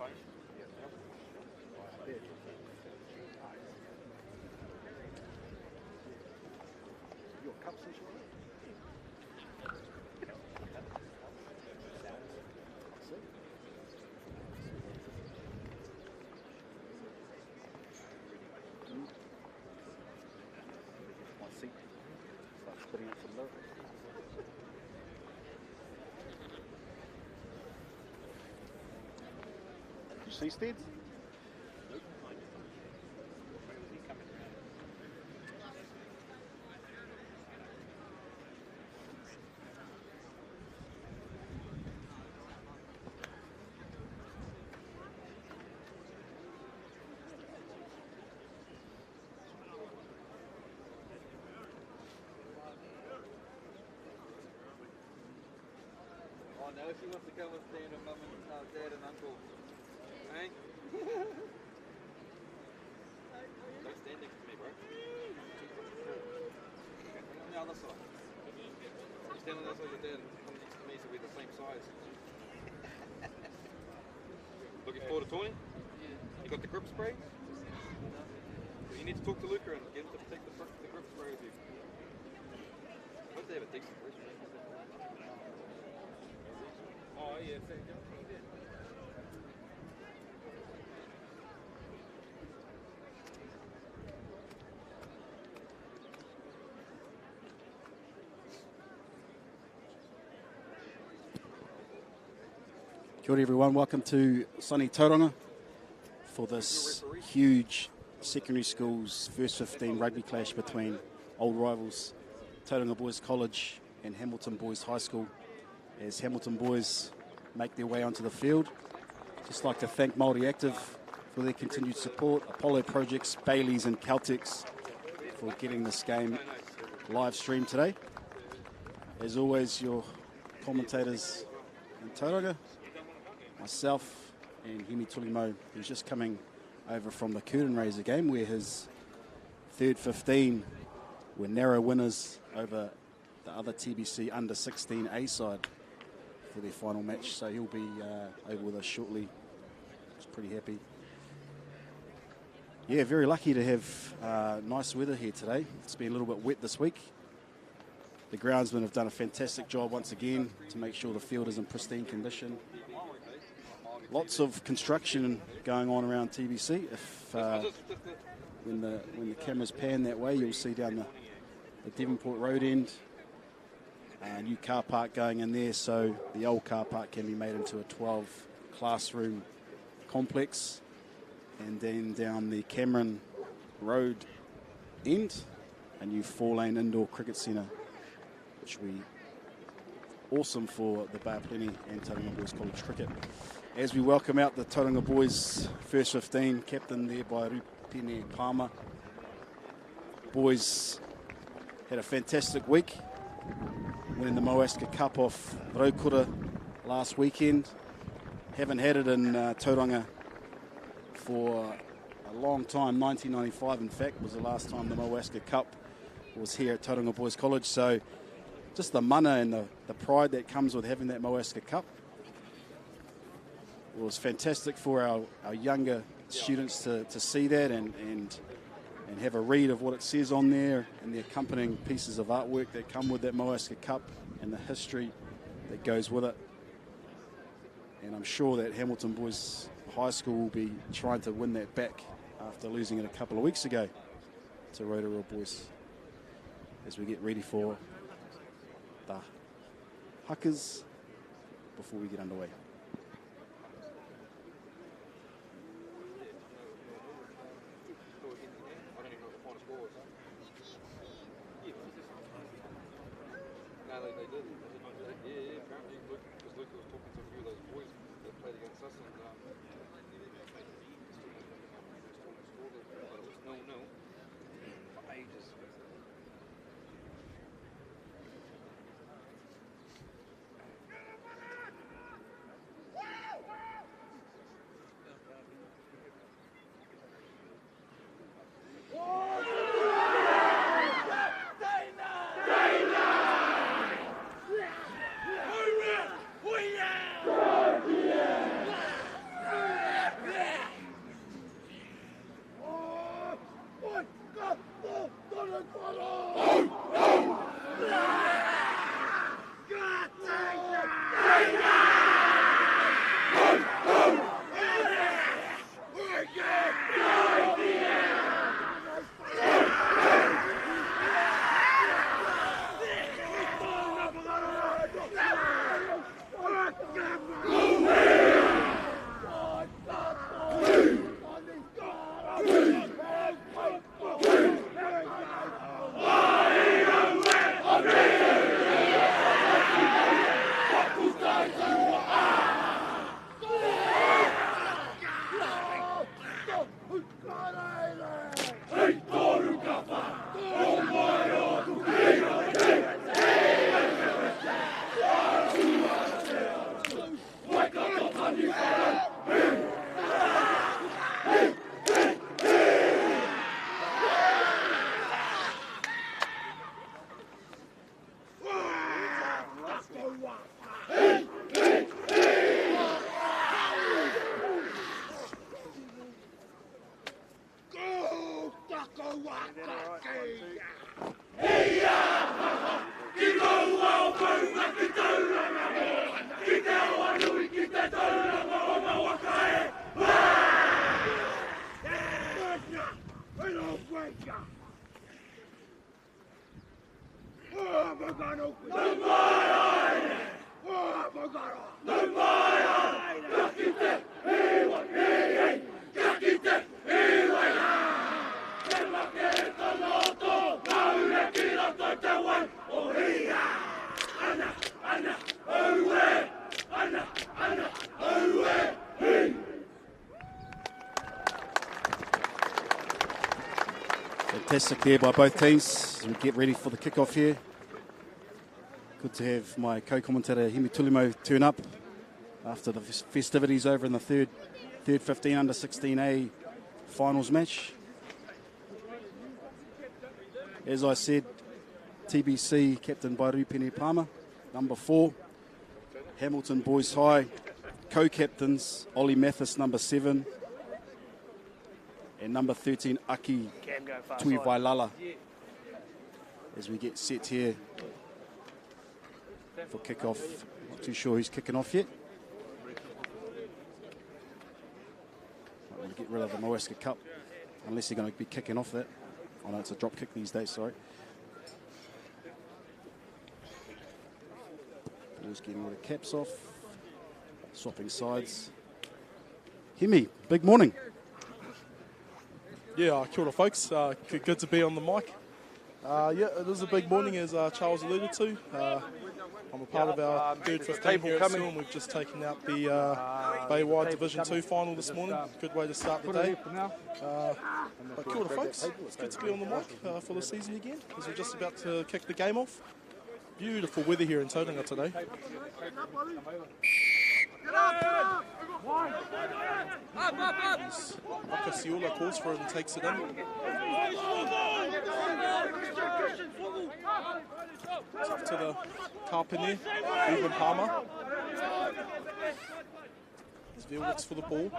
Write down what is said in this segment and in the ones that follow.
Your cup session? My seat starts putting up some lyrics. You see Steeds? Now if he wants to come and stand with mum and dad and uncle, hey? Don't stand next to me, bro. On the other side. You stand on the other side of your dad and come next to me so we're the same size. Looking forward to toying? You got the grip spray? You need to talk to Luca and get him to take the grip spray with you. I hope they have a decent version. Oh, yeah, thank you. Kia ora everyone, welcome to sunny Tauranga for this huge secondary schools first 15 rugby clash between old rivals Tauranga Boys College and Hamilton Boys High School as Hamilton Boys make their way onto the field. Just like to thank Māori Active for their continued support, Apollo Projects, Bailey's and Caltex for getting this game live streamed today. As always, your commentators in Tauranga, myself and Hemi Tulimo, who's just coming over from the curtain raiser game where his third 15 were narrow winners over the other TBC under 16 A side for their final match, so he'll be over with us shortly. He's pretty happy. Yeah, very lucky to have nice weather here today. It's been a little bit wet this week. The groundsmen have done a fantastic job once again to make sure the field is in pristine condition. Lots of construction going on around TBC. If when the cameras pan that way, you'll see down the Devonport Road end. New car park going in there, so the old car park can be made into a 12 classroom complex. And then down the Cameron Road end, a new 4-lane indoor cricket centre, which will be awesome for the Bay of Plenty and Tauranga Boys College cricket. As we welcome out the Tauranga Boys first 15, captained there by Rupine Palmer. Boys had a fantastic week, winning the Moascar Cup off Raukura last weekend. Haven't had it in Tauranga for a long time. 1995, in fact, was the last time the Moascar Cup was here at Tauranga Boys College. So just the mana and the pride that comes with having that Moascar Cup was fantastic for our younger students to see that and have a read of what it says on there and the accompanying pieces of artwork that come with that Moascar Cup and the history that goes with it. And I'm sure that Hamilton Boys High School will be trying to win that back after losing it a couple of weeks ago to Rotorua Boys as we get ready for the hakas before we get underway. They did. Yeah, apparently because Luke was talking to a few of those boys that played against us and but it was 0-0 for ages. Fantastic there by both teams as we get ready for the kickoff here. Good to have my co-commentator Hemi Tulimo turn up after the festivities over in the third 15 under 16A finals match. As I said, TBC captained by Rupene Palmer, number 4. Hamilton Boys High co-captains Ollie Mathis, number 7. And number 13, Aki Tui Vailala. As we get set here for kickoff. Not too sure who's kicking off yet. Might want to get rid of the Moascar Cup, unless they're going to be kicking off that. Oh no, it's a drop kick these days, sorry. Ball's getting all the caps off. Swapping sides. Hemi, big morning. Yeah, kia ora folks, good to be on the mic. Yeah, it is a big morning as Charles alluded to. I'm a part of our third 15 here at Seal, and we've just taken out the Baywide Division 2 final this morning. Good way to start the day. But kia ora folks, it's good to be on the mic for the season again, as we're just about to kick the game off. Beautiful weather here in Tauranga today. Haka calls for it and takes it in. It's off to the Kapene, Ruben Palmer. As Veal looks for the ball,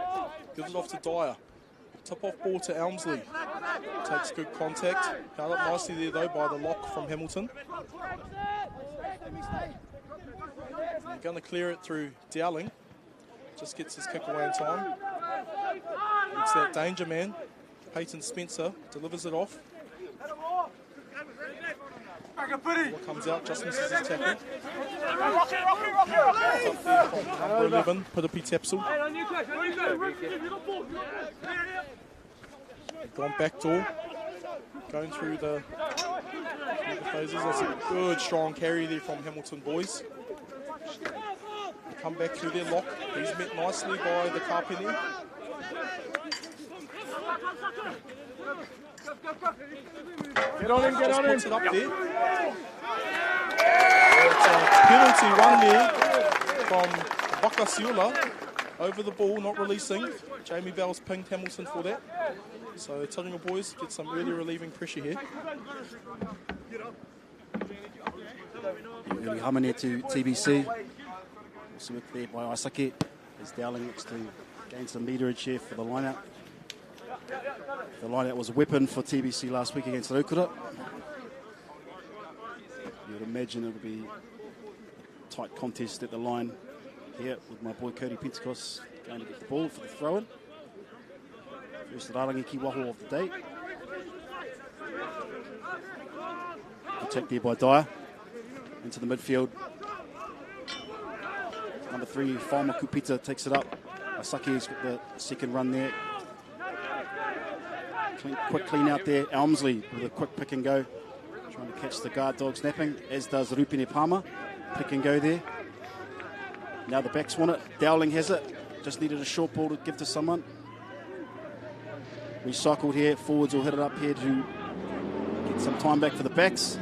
gives it off to Dyer. Tip-off ball to Elmsley. Takes good contact. Held up nicely there though by the lock from Hamilton. They're going to clear it through Dowling. Just gets his kick away in time. It's that danger man. Peyton Spencer delivers it off. What comes out, just misses his tackle. Number 11, Piripi Tapsel. Gone back door. Going through the phases. That's a good strong carry there from Hamilton Boys. Come back through their lock. He's met nicely by the Kapene. Get on him, get on him. Puts it up there. It's a penalty run there from Bakasiula over the ball, not releasing. Jamie Bell's pinged Hamilton for that. So Tauranga Boys get some really relieving pressure here. Early humming here to TBC. Also worked there by Aisake as Dowling looks to gain some meterage here for the line-out. The line-out was a weapon for TBC last week against Raukura. You would imagine it would be a tight contest at the line here with my boy Cody Pentecost going to get the ball for the throw-in. First Rarangiki Waho of the day. Attack there by Dyer. Into the midfield. Number 3, Whauma Kupita takes it up. Asaki's got the second run there. Quick clean out there. Elmsley with a quick pick and go. Trying to catch the guard dog snapping, as does Rupene Palmer. Pick and go there. Now the backs want it. Dowling has it. Just needed a short ball to give to someone. Recycled here. Forwards will hit it up here to get some time back for the backs.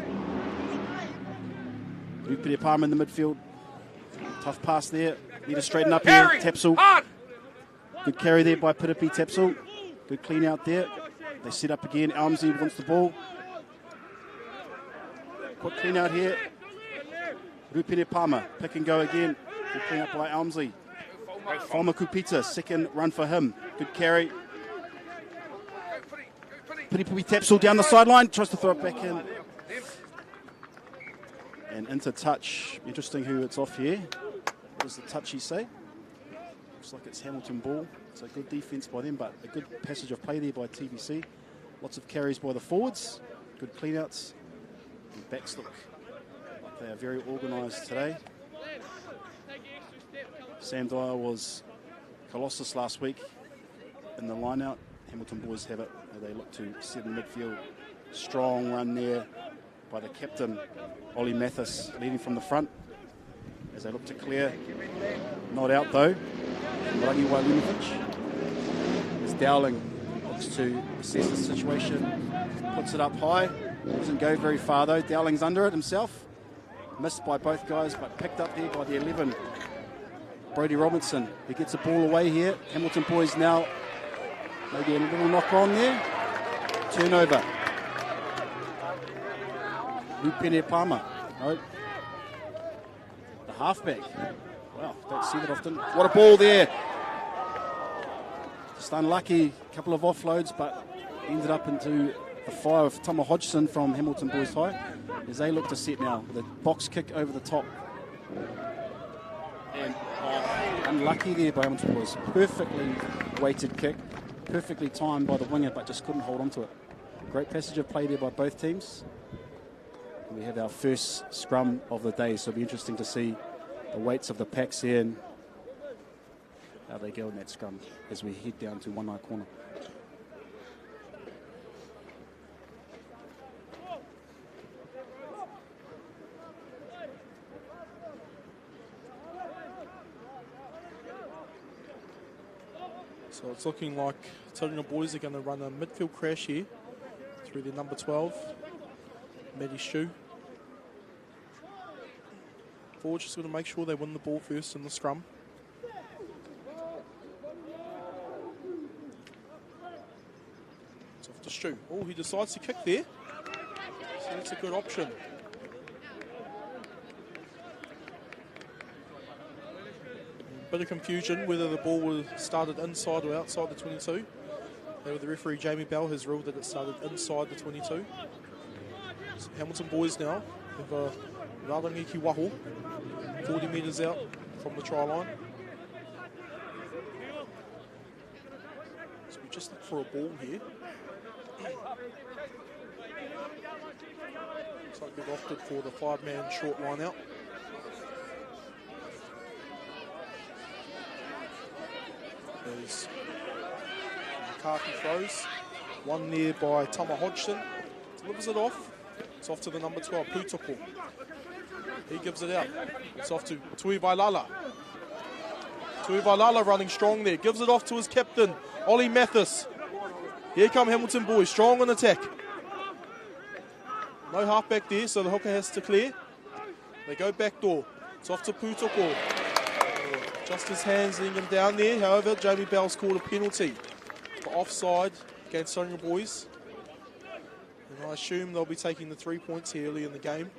Rupene Palmer in the midfield. Tough pass there. Need to straighten up here. Tapsel. Good carry there by Piripi Tapsel. Good clean out there. They set up again. Elmsley wants the ball. Quick clean out here. Rupene Palmer. Pick and go again. Good clean up by Elmsley. Whauma Kupita. Second run for him. Good carry. Piripi Tapsel down the sideline. Tries to throw it back in. And into touch. Interesting who it's off here. What does the touchy say? Looks like it's Hamilton ball. It's a good defence by them, but a good passage of play there by TBC. Lots of carries by the forwards. Good clean-outs. The backs look like they are very organised today. Sam Dyer was Colossus last week in the line-out. Hamilton Boys have it. They look to set in midfield. Strong run there by the captain, Ollie Mathis, leading from the front as they look to clear. Not out though. Rugby Wailunovich as Dowling looks to assess the situation. Puts it up high. Doesn't go very far though. Dowling's under it himself. Missed by both guys, but picked up there by the 11. Brodie Robinson, he gets the ball away here. Hamilton Boys now maybe a little knock on there. Turnover. Rupene Palmer. No. The halfback. Wow, don't see that often. What a ball there. Just unlucky. Couple of offloads, but ended up into the fire of Tama Hodgson from Hamilton Boys High as they look to set now with a box kick over the top. And unlucky there by Hamilton Boys. Perfectly weighted kick, perfectly timed by the winger, but just couldn't hold on to it. Great passage of play there by both teams. And we have our first scrum of the day, so it'll be interesting to see the weights of the packs here and how they go in that scrum as we head down to one eye corner. So it's looking like Tauranga Boys are going to run a midfield crash here through their number 12, Matty Shue. Forward just going to make sure they win the ball first in the scrum. It's off to Shue. Oh, he decides to kick there. So that's a good option. Bit of confusion whether the ball was started inside or outside the 22. However, the referee Jamie Bell has ruled that it started inside the 22. So Hamilton Boys now have a Rarangiki Waho, 40 metres out from the try line. So we just look for a ball here. Looks like they've opted for the 5-man short line out. As McCarthy throws. One there by Tama Hodgson. Delivers it off. It's off to the number 12, Putoko. He gives it out. It's off to Tui Vailala. Tui Vailala running strong there. Gives it off to his captain, Ollie Mathis. Here come Hamilton Boys, strong on attack. No halfback there, so the hooker has to clear. They go back door. It's off to Putoko. Just his hands letting him down there. However, Jamie Bell's called a penalty for offside against Tauranga Boys. And I assume they'll be taking the 3 points here early in the game.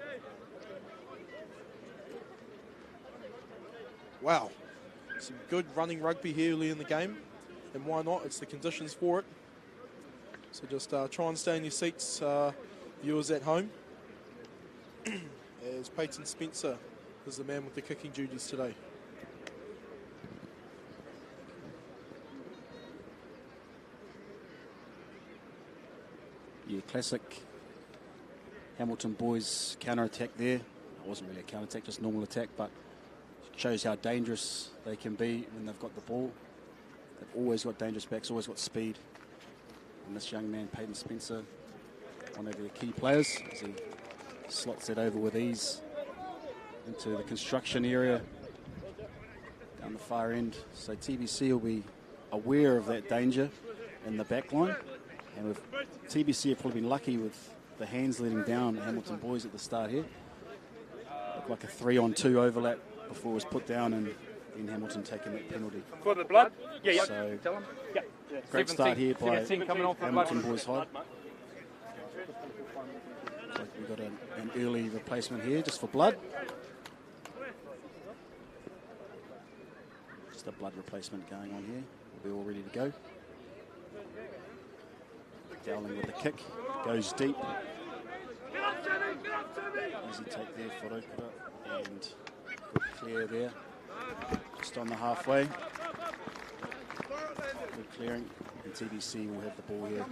Wow. Some good running rugby here early in the game. And why not? It's the conditions for it. So just try and stay in your seats, viewers at home. As Peyton Spencer is the man with the kicking duties today. Yeah, classic Hamilton Boys counter-attack there. It wasn't really a counter-attack, just normal attack, but it shows how dangerous they can be when they've got the ball. They've always got dangerous backs, always got speed. And this young man, Peyton Spencer, one of their key players, as he slots it over with ease into the construction area down the far end. So TBC will be aware of that danger in the back line. And with TBC have probably been lucky with the hands letting down Hamilton Boys at the start here. Looked like a 3-on-2 overlap before it was put down and then Hamilton taking that penalty. For the blood? Yeah, so, tell him. Yeah. Great start here by 17 coming on for Hamilton Boys High. Looks like we've got an early replacement here just for blood. Just a blood replacement going on here. We'll be all ready to go. Dowling with the kick, goes deep. Easy take there for Okura, and good clear there. Just on the halfway. Good clearing, and TBC will have the ball here.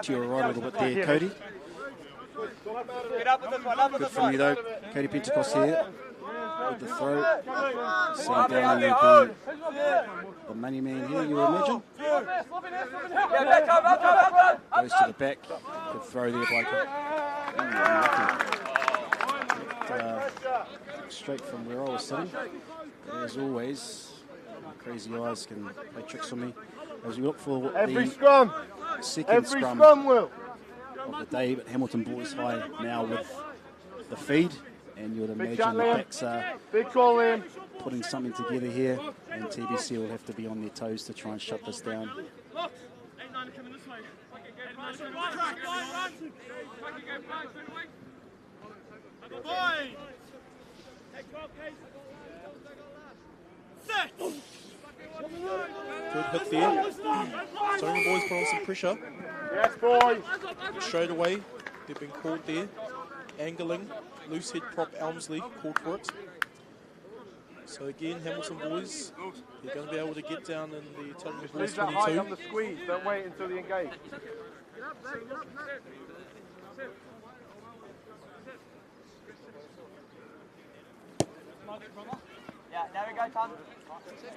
To your right a little bit there, Cody. Good from you though. Cody Pentecost here with the throw. Sam Dowling will be the money man here, you imagine. Goes to the back. Good throw there by straight from where I was sitting. But as always, crazy eyes can play tricks on me. As we look for Every the scrum. second Every scrum will. of the day, but Hamilton Boys High now with the feed, and you would Big imagine shot, the Liam. backs are Big call, Liam. putting something together here, and TBC will have to be on their toes to try and shut this down. Good hit there. Tauranga Boys put on some pressure. Yes, boys. Straight away, they've been called there. Angling, loose head prop Elmsley called for it. So again, Hamilton Boys, they're going to be able to get down in the Tauranga Boys Leave that height 22. on the squeeze. Don't wait until they engage.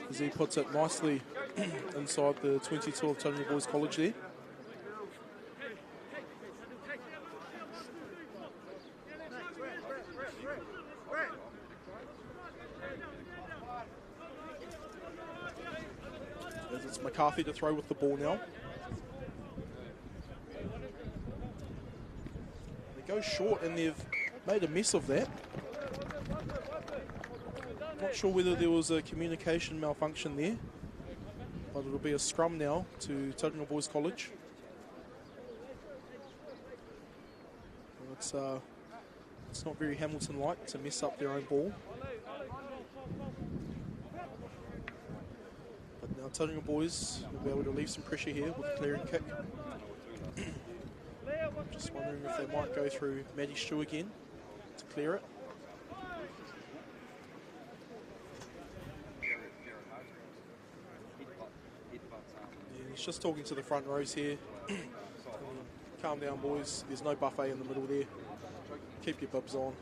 As he puts it nicely inside the 22 of Tauranga Boys College there. As it's McCarthy to throw with the ball now. They go short and they've made a mess of that. Not sure whether there was a communication malfunction there, but it'll be a scrum now to Tauranga Boys College. Well, it's not very Hamilton-like to mess up their own ball. But now Tauranga Boys will be able to leave some pressure here with a clearing kick. Just wondering if they might go through Matty Stew again to clear it. He's just talking to the front rows here. Calm down, boys. There's no buffet in the middle there. Keep your bibs on.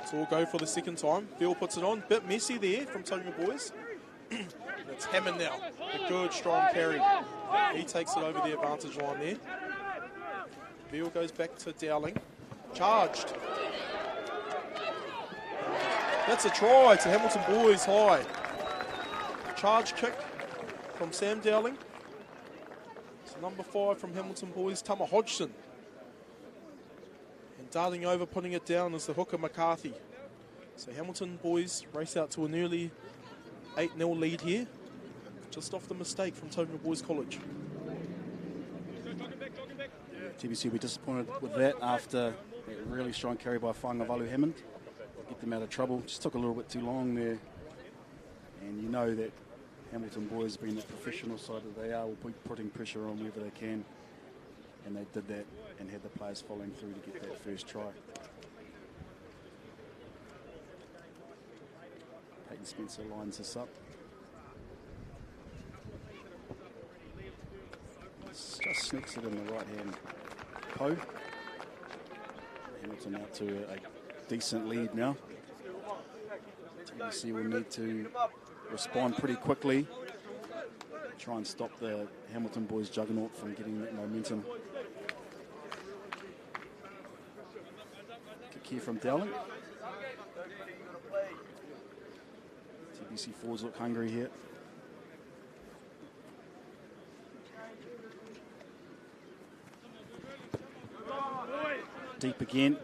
So we'll go for the second time. Bill puts it on. Bit messy there from Tauranga Boys. It's Hammond now. A good, strong carry. He takes it over the advantage line there. Bill goes back to Dowling. Charged. That's a try to Hamilton Boys High. Charge kick from Sam Dowling. It's number 5 from Hamilton Boys, Tama Hodgson. And darting over, putting it down is the hooker McCarthy. So Hamilton Boys race out to an early 8-0 lead here, just off the mistake from Tauranga Boys College. TBC, we're disappointed with that after a really strong carry by Whangavalu Hammond. Get them out of trouble. Just took a little bit too long there. And you know that Hamilton Boys, being the professional side that they are, will be putting pressure on wherever they can. And they did that and had the players following through to get that first try. Peyton Spencer lines this up. Just sneaks it in the right hand Poe. Hamilton out to a decent lead now. TBC will need to respond pretty quickly. Try and stop the Hamilton Boys juggernaut from getting that momentum. Kick here from Dowling. TBC forwards look hungry here. Deep again.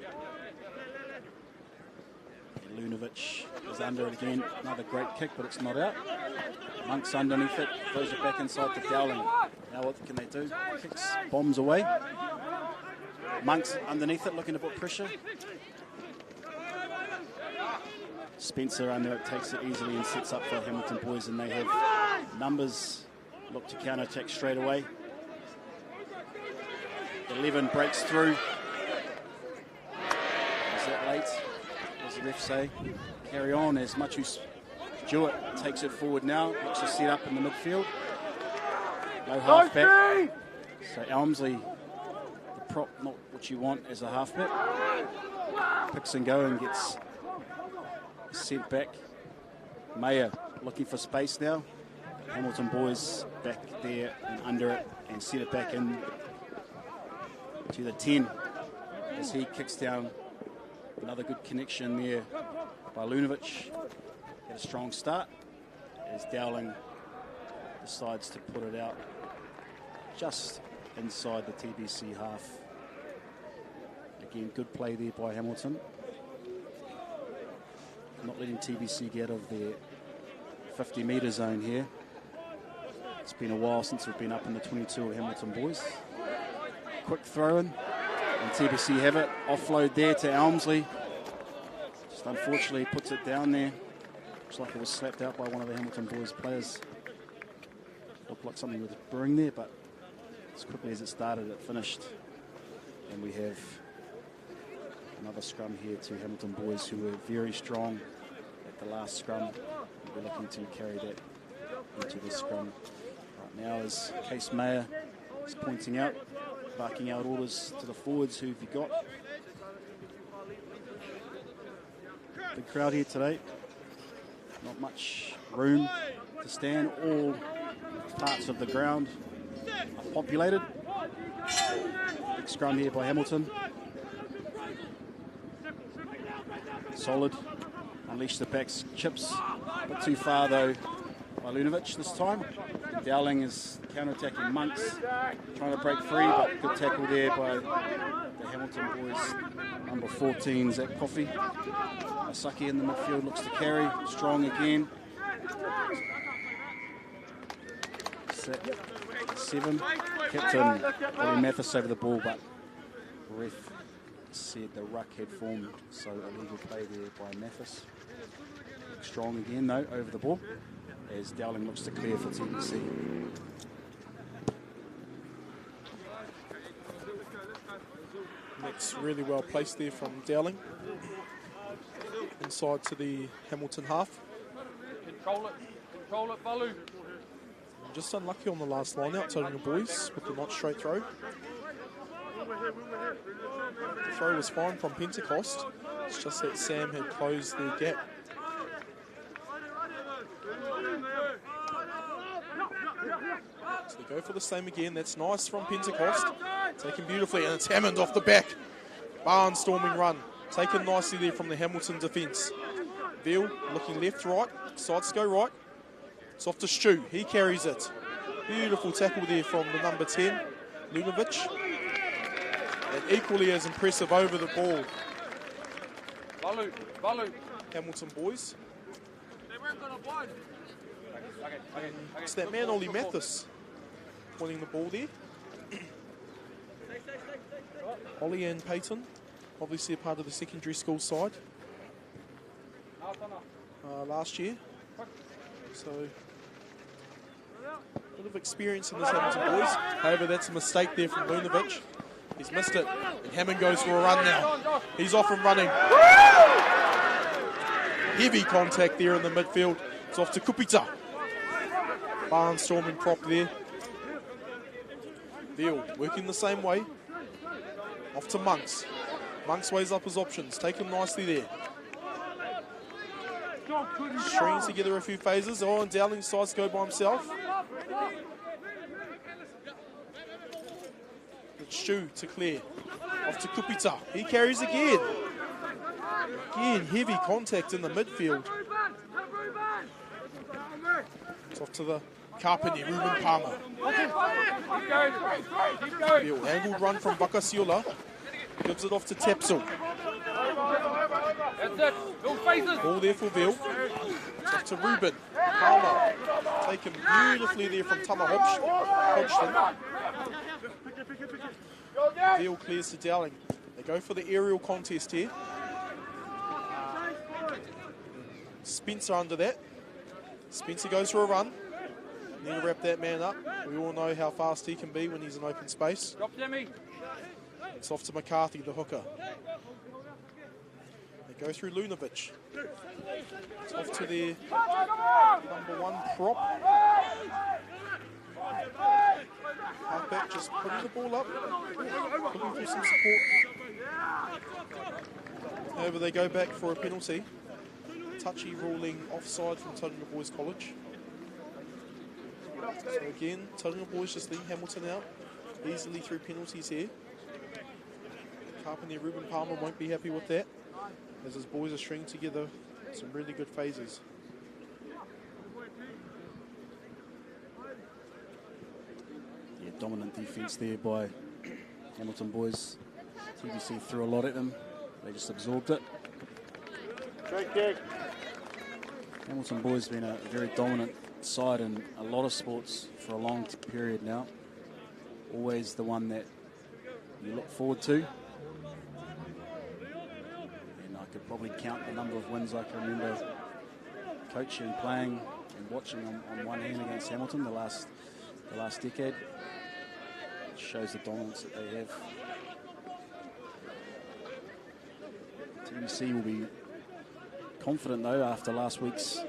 And Lunovic is under it again. Another great kick, but it's not out. Monk's underneath it. Throws it back inside to Dowling. Now what can they do? Kicks, bombs away. Monk's underneath it, looking to put pressure. Spencer under it, takes it easily and sets up for Hamilton Boys, and they have numbers. Look to counter-attack straight away. 11 breaks through. Is that late? What does the ref say? Carry on as much as Stewart takes it forward now. Looks to set up in the midfield. Low halfback. So Elmsley, the prop, not what you want as a halfback. Picks and go and gets sent back. Mayer looking for space now. Hamilton Boys back there and under it and set it back in to the 10 as he kicks down. Another good connection there by Lunovic. Had a strong start as Dowling decides to put it out just inside the TBC half. Again, good play there by Hamilton. Not letting TBC get out of their 50-metre zone here. It's been a while since we've been up in the 22 of Hamilton Boys. Quick throw in, and TBC have it. Offload there to Elmsley. Just unfortunately puts it down there. Looks like it was slapped out by one of the Hamilton Boys players. Looked like something was brewing there, but as quickly as it started, it finished. And we have another scrum here to Hamilton Boys, who were very strong at the last scrum. We're looking to carry that into the scrum right now as Case Mayer is pointing out, barking out orders to the forwards. Who have you got? Big crowd here today. Not much room to stand. All parts of the ground are populated. Big scrum here by Hamilton. Solid. Unleash the backs. Chips. A bit too far though by Lunovic this time. Dowling is counter-attacking Monks. Trying to break free, but good tackle there by the Hamilton Boys. Number 14, Zach Coffey. Asaki in the midfield looks to carry. Strong again. 7. Captain Ollie Mathis over the ball, but ref said the ruck had formed, so illegal play there by Mathis. Strong again though over the ball as Dowling looks to clear for TBC. That's really well placed there from Dowling. Inside to the Hamilton half. Control it, Balu. Just unlucky on the last line out, Tauranga Boys with the not straight throw. The throw was fine from Pentecost. It's just that Sam had closed the gap. So they go for the same again. That's nice from Pentecost. Taken beautifully, and it's Hammond off the back. Barnstorming run. Taken nicely there from the Hamilton defence. Veal looking left, right. Decides to go right. It's off to Stu. He carries it. Beautiful tackle there from the number 10, Lunovic. And equally as impressive over the ball. Balu. Hamilton Boys. It's that man, Ollie Mathis, winning the ball there. Ollie and Peyton, obviously a part of the secondary school side last year. So, a bit of experience in this Hamilton Boys. However, that's a mistake there from Lunovic. He's missed it. And Hammond goes for a run now. He's off and running. Heavy contact there in the midfield. It's off to Kupita. Barnstorming prop there. Veal working the same way. Off to Monks. Monks weighs up his options. Take him nicely there. Strings together a few phases. Oh, and Dowling decides to go by himself. It's Stu to clear. Off to Kupita. He carries again. Again, heavy contact in the midfield. It's off to the Carpenter, Ruben Palmer. Veal, angled run from Bakasiula. Gives it off to Tepsil. Ball there for Veal. It's off to Ruben. Palmer. Taken beautifully there from Tama Hodgson. Veal clears to Dowling. They go for the aerial contest here. Spencer under that. Spencer goes for a run. Need to wrap that man up. We all know how fast he can be when he's in open space. It's off to McCarthy, the hooker. They go through Lunovic. It's off to their number 1 prop. Halfback just putting the ball up, looking for some support. However, they go back for a penalty. Touchy ruling offside from Tauranga Boys College. So again, Tauranga Boys just lead Hamilton out easily through penalties here. Carpenter Ruben Palmer won't be happy with that, as his boys are stringing together some really good phases. Yeah, dominant defence there by Hamilton Boys. TBC threw a lot at them. They just absorbed it. Great kick. Hamilton Boys been a very dominant side in a lot of sports for a long period now. Always the one that you look forward to. And I could probably count the number of wins I can remember coaching, playing and watching on one hand against Hamilton the last decade. It shows the dominance that they have. TBC will be confident though after last week's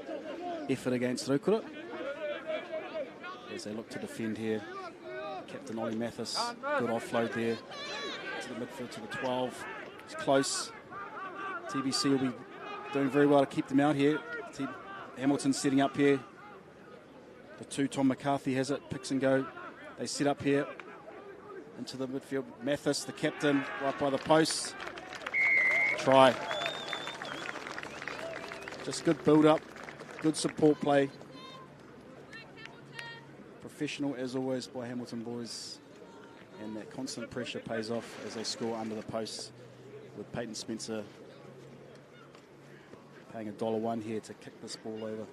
effort against Raukura, as they look to defend here. Captain Ollie Mathis, good offload there to the midfield to the 12. It's close. TBC will be doing very well to keep them out here. Hamilton setting up here. The 2, Tom McCarthy has it, picks and go. They set up here into the midfield. Mathis, the captain, right by the post. Try. Just good build-up, good support play. Professional as always by Hamilton Boys, and that constant pressure pays off as they score under the posts, with Peyton Spencer paying $1 here to kick this ball over,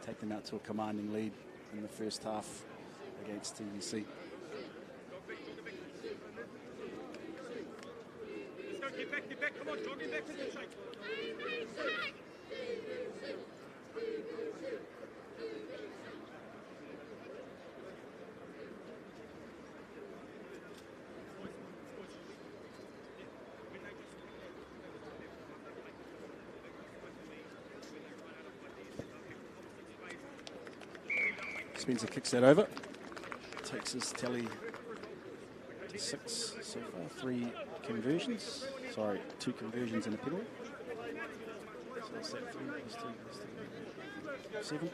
take them out to a commanding lead in the first half against TBC. Get back, come on, dog, get back to the shake. Spencer kicks that over, takes his tally to 6 so far, 3 conversions. Sorry, 2 conversions and a penalty. So that's that 3 plus 2 plus 7.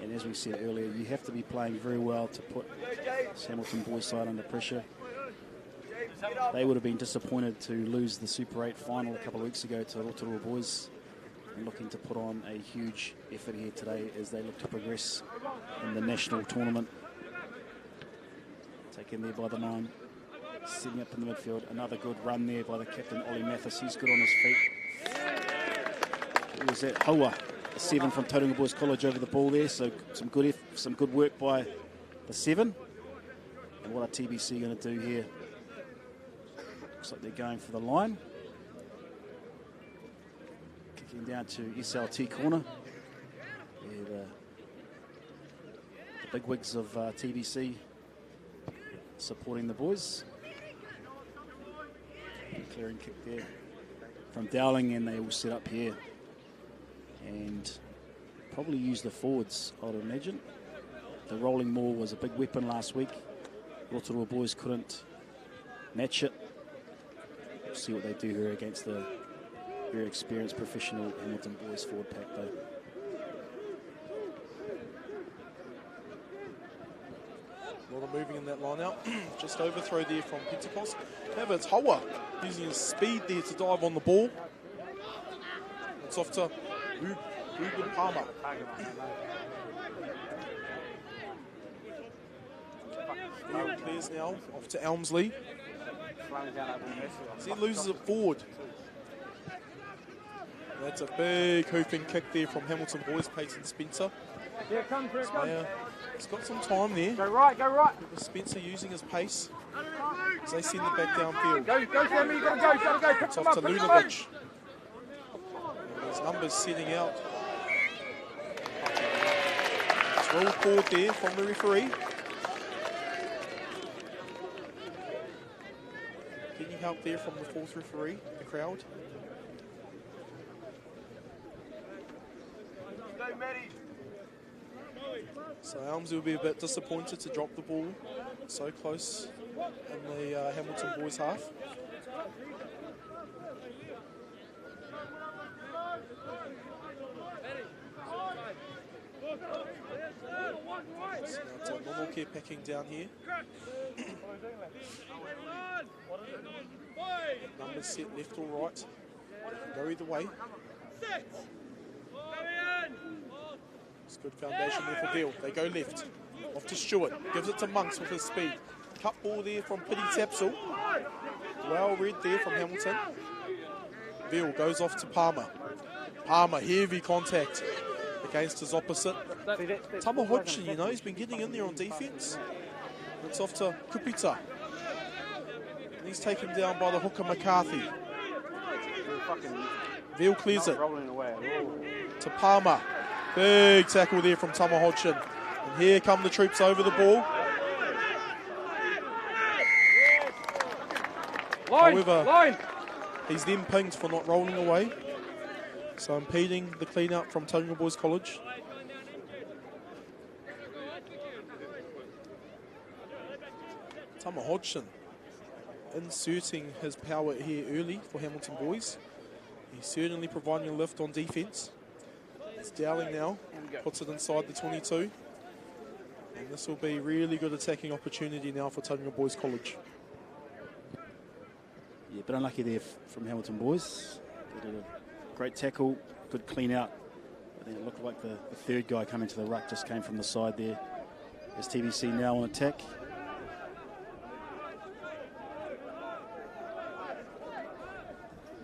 And as we said earlier, you have to be playing very well to put this Hamilton Boys side under pressure. They would have been disappointed to lose the Super 8 final a couple of weeks ago to Rotorua Boys, and looking to put on a huge effort here today as they look to progress in the national tournament. Taken there by the 9, sitting up in the midfield. Another good run there by the captain, Ollie Mathis. He's good on his feet. It was that Hoa, the 7 from Tauranga Boys College, over the ball there. So some good work by the 7. And what are TBC going to do here? Looks like they're going for the line. Kicking down to SLT corner. Yeah, the big wigs of TBC supporting the boys. Clearing kick there from Dowling, and they will set up here and probably use the forwards, I would imagine. The rolling maul was a big weapon last week. Rotorua Boys couldn't match it. We'll see what they do here against the very experienced professional Hamilton Boys forward pack though. A lot of moving in that line out. Just overthrow there from Pentecost. However, it's Hoa using his speed there to dive on the ball. It's off to Ruben Palmer. Field clears now, off to Elmsley. As he loses it forward. That's a big hoofing kick there from Hamilton Boys, Peyton Spencer. Yeah, come through, He's got some time there. Go right, go right. Spencer using his pace. as they send it back downfield. Go, Sammy, you gotta go. It's off to Lunovic. His numbers setting out. It's rolled forward there from the referee. Getting help there from the fourth referee, the crowd. So Elmsley will be a bit disappointed to drop the ball so close in the Hamilton boys half. So now it's normal care packing down here. Numbers set left or right. Go either way. It's good foundation there for Veal. They go left. Off to Stewart. Gives it to Monks with his speed. Cut ball there from Pity Tapsell. Well read there from Hamilton. Veal goes off to Palmer. Palmer, heavy contact against his opposite. Tama Hodgson, you know, he's been getting in there on defence. It's off to Kupita. And he's taken down by the hooker McCarthy. Veal clears it to Palmer. Big tackle there from Tama Hodgson. And here come the troops over the ball. However, he's then pinged for not rolling away. So impeding the clean out from Tauranga Boys College. Tama Hodgson inserting his power here early for Hamilton Boys. He's certainly providing a lift on defence. It's Dowling now, puts it inside the 22. And this will be really good attacking opportunity now for Tauranga Boys College. Yeah, but unlucky there from Hamilton Boys. They did a great tackle, good clean out. But then it looked like the third guy coming to the ruck just came from the side there. As TBC now on attack.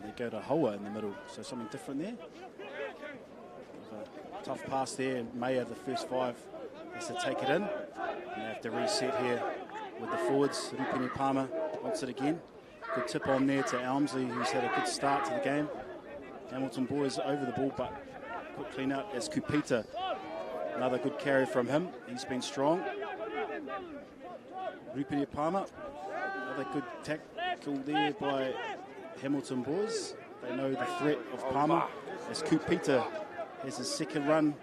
They go to Hoa in the middle, so something different there. Tough pass there. Mayer, the first five, has to take it in. And they have to reset here with the forwards. Rupini Palmer wants it again. Good tip on there to Elmsley, who's had a good start to the game. Hamilton Boys over the ball, but quick clean out as Kupita. Another good carry from him. He's been strong. Rupini Palmer. Another good tackle there by Hamilton Boys. They know the threat of Palmer as Kupita has his second run,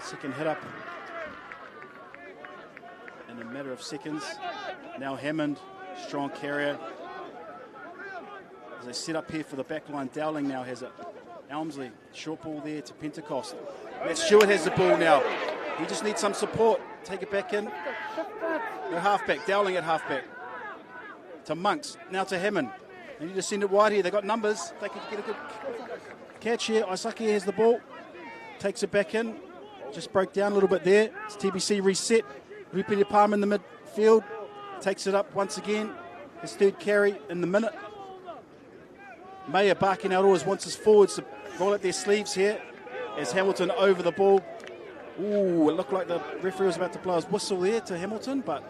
second hit up in a matter of seconds. Now Hammond, strong carrier. As they set up here for the back line, Dowling now has it. Elmsley, short ball there to Pentecost. Matt Stewart has the ball now. He just needs some support. Take it back in. No halfback, Dowling at halfback. To Monks, now to Hammond. They need to send it wide here. They've got numbers. They can get a good catch here. Isaki has the ball. Takes it back in. Just broke down a little bit there. It's TBC reset. Rupini Palmer in the midfield. Takes it up once again. His third carry in the minute. Mayer barking out orders, wants his forwards to roll up their sleeves here. As Hamilton over the ball. Ooh, it looked like the referee was about to blow his whistle there to Hamilton, but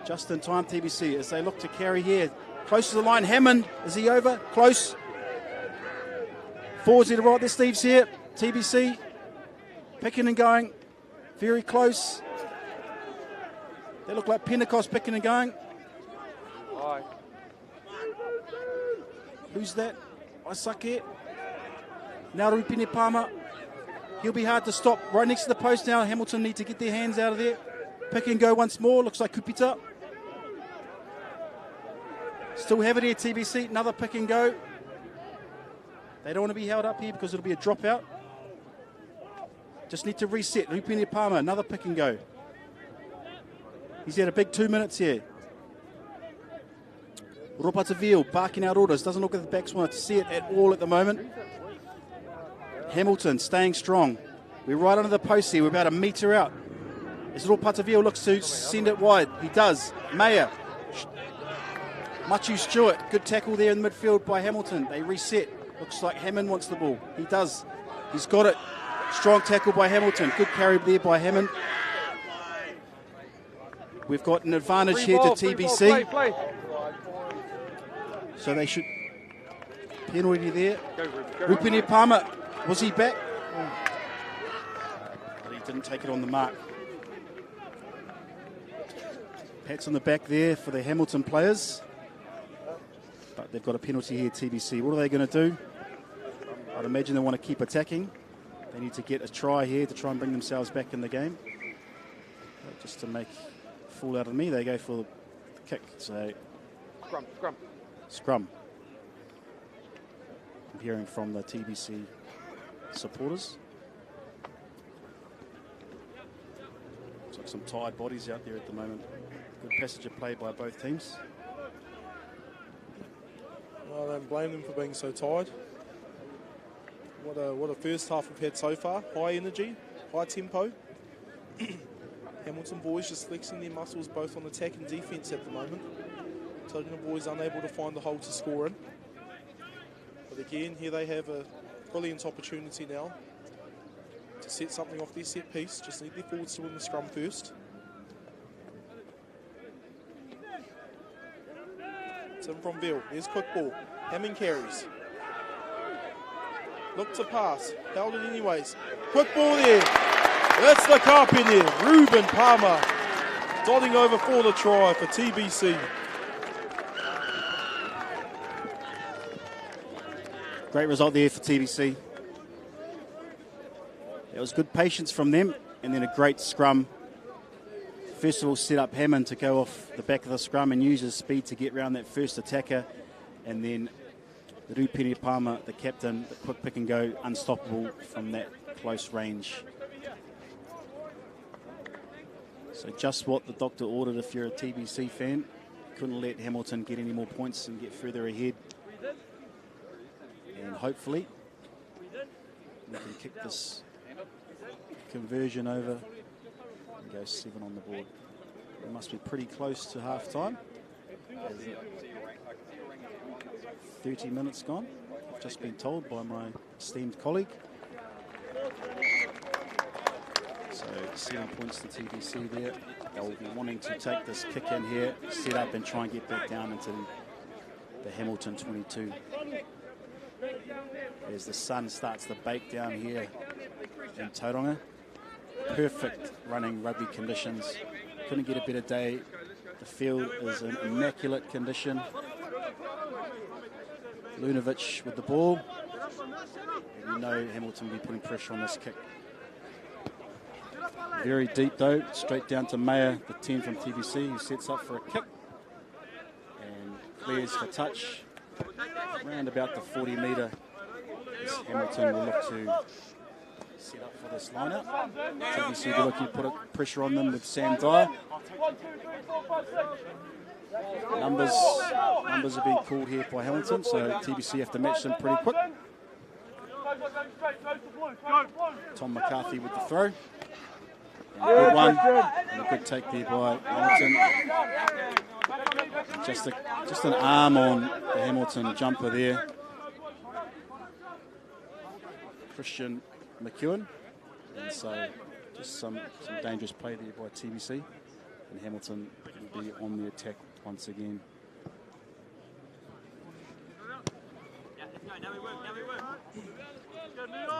just in time, TBC, as they look to carry here. Close to the line, Hammond, is he over? Close. Forwards here to roll up their sleeves here. TBC, picking and going, very close. They look like Pentecost picking and going. Who's that? Isaki. Now Rupini Palmer. He'll be hard to stop. Right next to the post now. Hamilton need to get their hands out of there. Pick and go once more. Looks like Kupita. Still have it here, TBC. Another pick and go. They don't want to be held up here because it'll be a dropout. Just need to reset. Rupini Palmer. Another pick and go. He's had a big 2 minutes here. Ropata Veal barking out orders. Doesn't look like the backs want to see it at all at the moment. Hamilton staying strong. We're right under the post here. We're about a metre out. As Ropata Veal looks to send it wide. He does. Mayer. Machu Stewart. Good tackle there in the midfield by Hamilton. They reset. Looks like Hammond wants the ball. He does. He's got it. Strong tackle by Hamilton. Good carry there by Hammond. we've got an advantage here to TBC. So they should... Penalty there. Rupini Palmer, was he back? But he didn't take it on the mark. Pats on the back there for the Hamilton players. But they've got a penalty here, TBC. What are they going to do? I'd imagine they want to keep attacking. They need to get a try here to try and bring themselves back in the game. But just to make a fool out of me, they go for the kick. So Scrum. I'm hearing from the TBC supporters. Looks like some tired bodies out there at the moment. Good passage of play by both teams. Well, I don't blame them for being so tired. What a first half we've had so far. High energy, high tempo. Hamilton boys just flexing their muscles both on attack and defence at the moment. Tauranga boys unable to find the hole to score in. But again, here they have a brilliant opportunity now to set something off their set piece. Just need their forwards to win the scrum first. Tim from Bill. There's quick ball. Hammond carries. Look to pass. Held it anyways. Quick ball there. That's the cup in there. Ruben Palmer dotting over for the try for TBC. Great result there for TBC. It was good patience from them and then a great scrum. First of all, set up Hammond to go off the back of the scrum and use his speed to get around that first attacker. And then Rupini Palmer, the captain, the quick pick and go, unstoppable from that close range. So just what the doctor ordered if you're a TBC fan. Couldn't let Hamilton get any more points and get further ahead. And hopefully we can kick this conversion over and go 7 on the board. It must be pretty close to half time. 30 minutes gone. I've just been told by my esteemed colleague. So 7 points to TBC there. They'll be wanting to take this kick in here, set up and try and get back down into the Hamilton 22. As the sun starts to bake down here in Tauranga. Perfect running rugby conditions. Couldn't get a better day. The field is in immaculate condition. Lunovic with the ball. And you know Hamilton will be putting pressure on this kick. Very deep though, straight down to Mayer, the 10 from TBC, who sets up for a kick. And clears for touch. Around about the 40 metre. Hamilton will look to set up for this lineup. TBC will look to put pressure on them with Sam Dyer. Numbers are being called here by Hamilton, so TBC have to match them pretty quick. Tom McCarthy with the throw. And a good one, and a good take there by Hamilton. Just an arm on the Hamilton jumper there. Christian McEwen, and so just some dangerous play there by TBC, and Hamilton will be on the attack once again.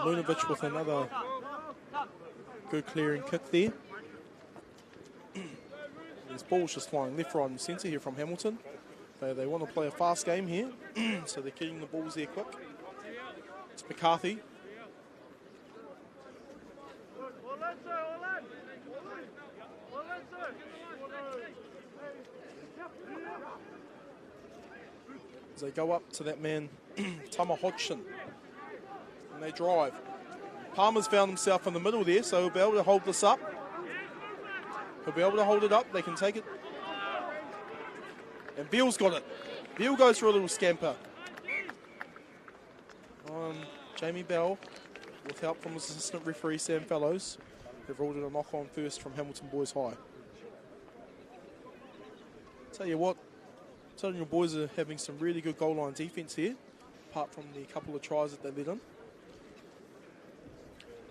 Lunovic with another good clearing kick there. This ball's just flying left, right and centre here from Hamilton. They want to play a fast game here, so they're getting the balls there quick. It's McCarthy. As they go up to that man, Tama Hodgson, and they drive. Palmer's found himself in the middle there, so he'll be able to hold this up. He'll be able to hold it up. They can take it. And Beale's got it. Beale goes for a little scamper. Jamie Bell, with help from his assistant referee Sam Fellows, have ruled it a knock-on first from Hamilton Boys High. Tell you what, Tauranga boys are having some really good goal line defence here, apart from the couple of tries that they let in.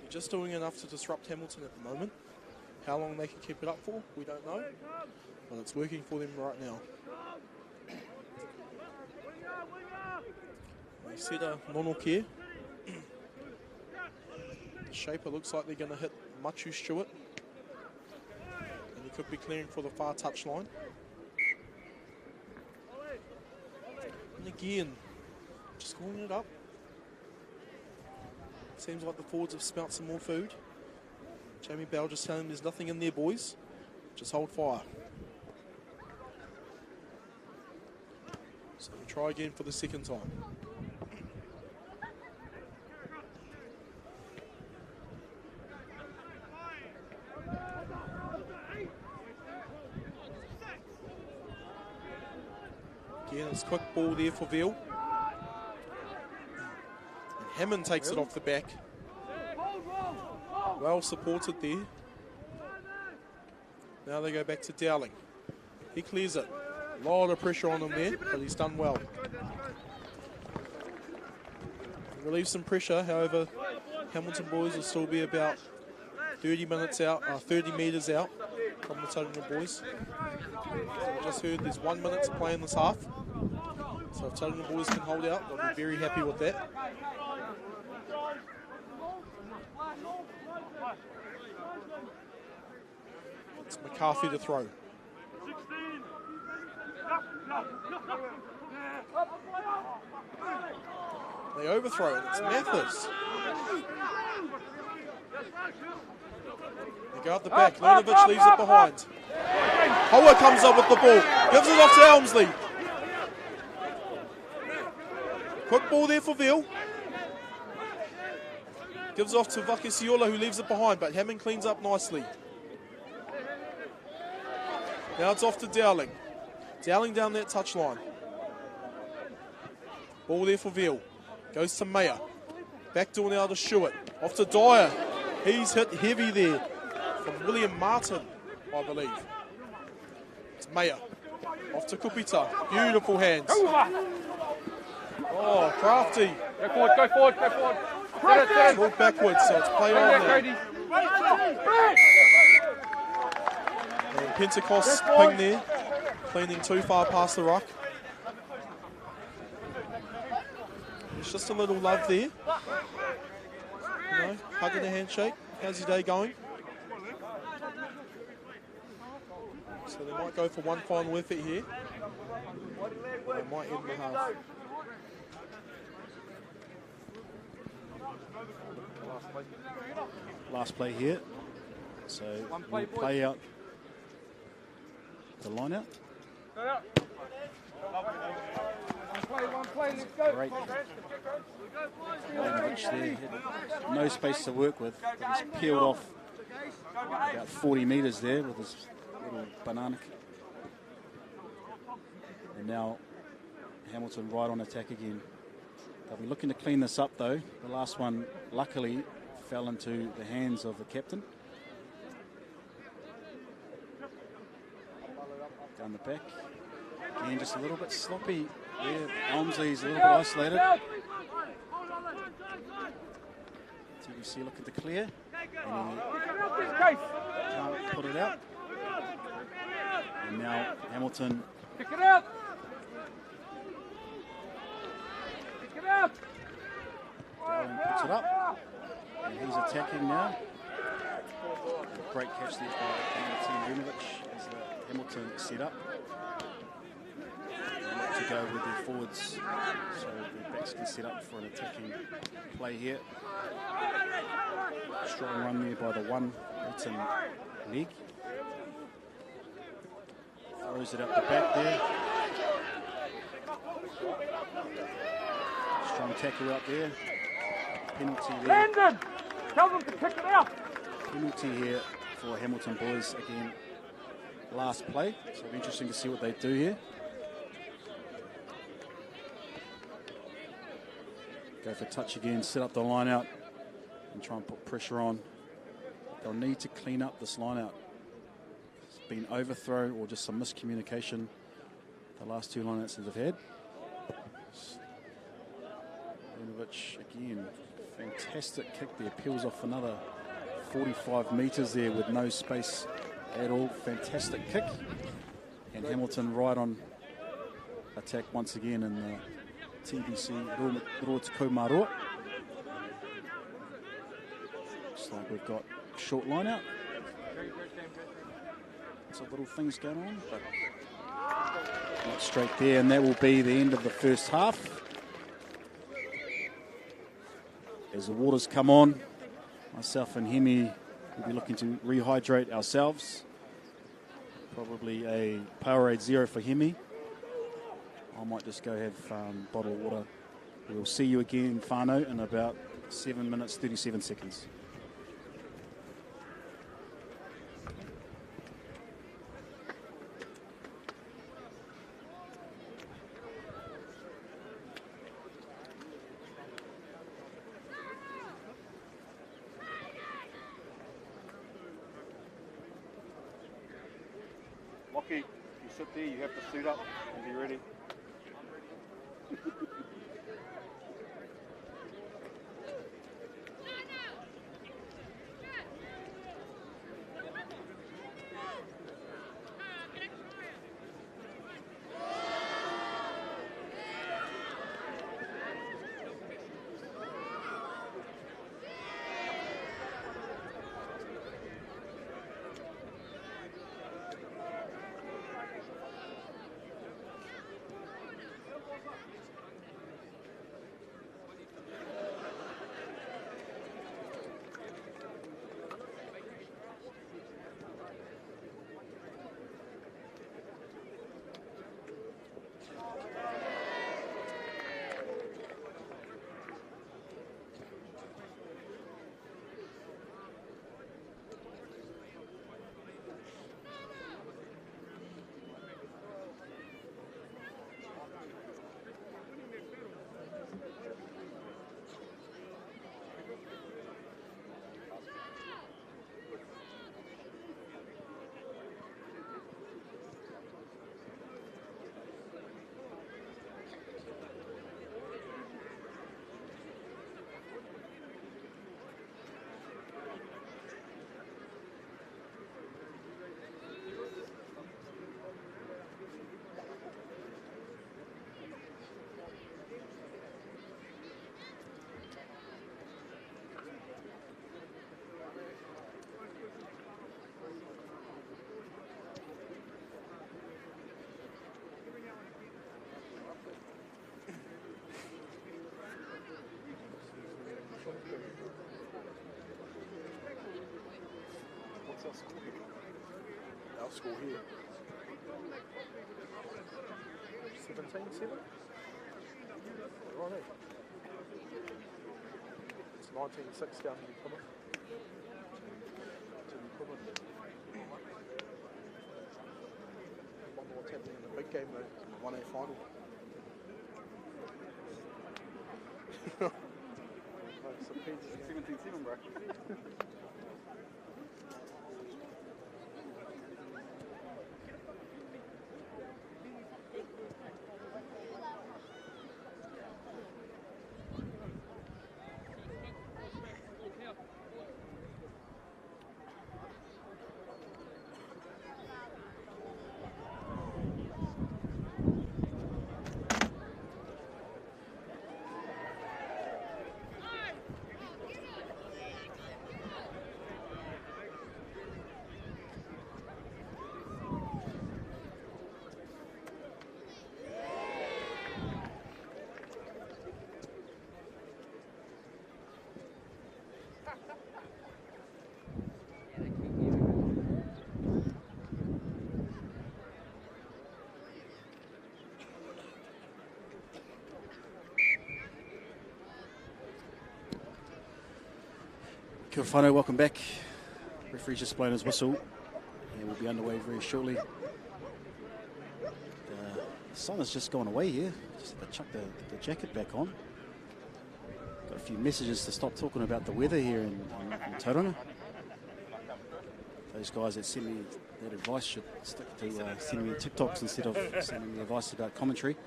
They're just doing enough to disrupt Hamilton at the moment. How long they can keep it up for, we don't know. But it's working for them right now. They set a nono care. The shaper looks like they're going to hit Machu Stewart. And he could be clearing for the far touch line. And again, just calling it up. Seems like the forwards have smelt some more food. Jamie Bell just telling them there's nothing in there, boys. Just hold fire. So we try again for the second time. Again, it's quick ball there for Veal. And Hammond takes it off the back. Well supported there. Now they go back to Dowling. He clears it. A lot of pressure on him there, but he's done well. He relieves some pressure, however, Hamilton boys will still be about 30 metres out from the Tauranga boys. So we just heard there's 1 minute to play in this half. So if Tauranga boys can hold out, they'll be very happy with that. It's McCarthy to throw. They overthrow it. It's Mathis. They go up the back. Lunovic leaves it behind. Hoa comes up with the ball. Gives it off to Elmsley. Quick ball there for Veal. Gives off to Vakasiola, who leaves it behind, but Hammond cleans up nicely. Now it's off to Dowling. Dowling down that touchline. Ball there for Veal. Goes to Mayer. Backdoor now to Stewart. Off to Dyer. He's hit heavy there from William Martin, I believe. It's Mayer. Off to Kupita. Beautiful hands. Oh, crafty. Go forward, go forward, go forward. It's brought backwards, so it's play on there. And Pentecost ping there. Cleaning too far past the ruck. It's just a little love there. You know, hugging a handshake. How's your day going? So they might go for one final effort here. They might end the half. Last play here. So we'll play out the line out. Great. Which there had no space to work with. But he's peeled off about 40 metres there with his little banana. And now Hamilton right on attack again. They'll be looking to clean this up though. The last one, luckily, fell into the hands of the captain. Down the back. Again, just a little bit sloppy there. Elmsley's a little bit isolated. TBC looking to clear. And he can't put it out. And now Hamilton. Pick it out! Darling puts it up. And he's attacking now. Great catch there by Lunovic as Hamilton set up. To go with their forwards so their backs can set up for an attacking play here. Strong run there by the one Hilton leg. Throws it up the back there. Strong tackle out there. Penalty there. Landon! Tell them to pick it out! Penalty here for Hamilton boys again. Last play, so it'll be interesting to see what they do here. Go for touch again, set up the line out and try and put pressure on. They'll need to clean up this line out. It's been overthrow or just some miscommunication the last two line outs that they've had. Lunovic again, fantastic kick there, peels off another 45 metres there with no space at all. Fantastic kick. And Hamilton right on attack once again in the TBC Roa. Looks like we've got short line out. Some little things going on, but not straight there, and that will be the end of the first half. As the waters come on, myself and Hemi will be looking to rehydrate ourselves. Probably a Powerade Zero for Hemi. I might just go have bottled water. We'll see you again, whānau, in about 7 minutes, 37 seconds. Lockie, you sit there, you have to suit up and be ready. What's our score here? Our score here. 17-7? Right, eh? It's 19-6 down in Plymouth. I wonder what's happening in the big game though, in the 1A final. No, it's a PG 17-7, bro. Kia ora whānau, welcome back. Referee's just blown his whistle and we'll be underway very shortly. The sun has just gone away here. Just have to chuck the jacket back on. Got a few messages to stop talking about the weather here in Tauranga. Those guys that send me that advice should stick to sending me TikToks instead of sending me advice about commentary.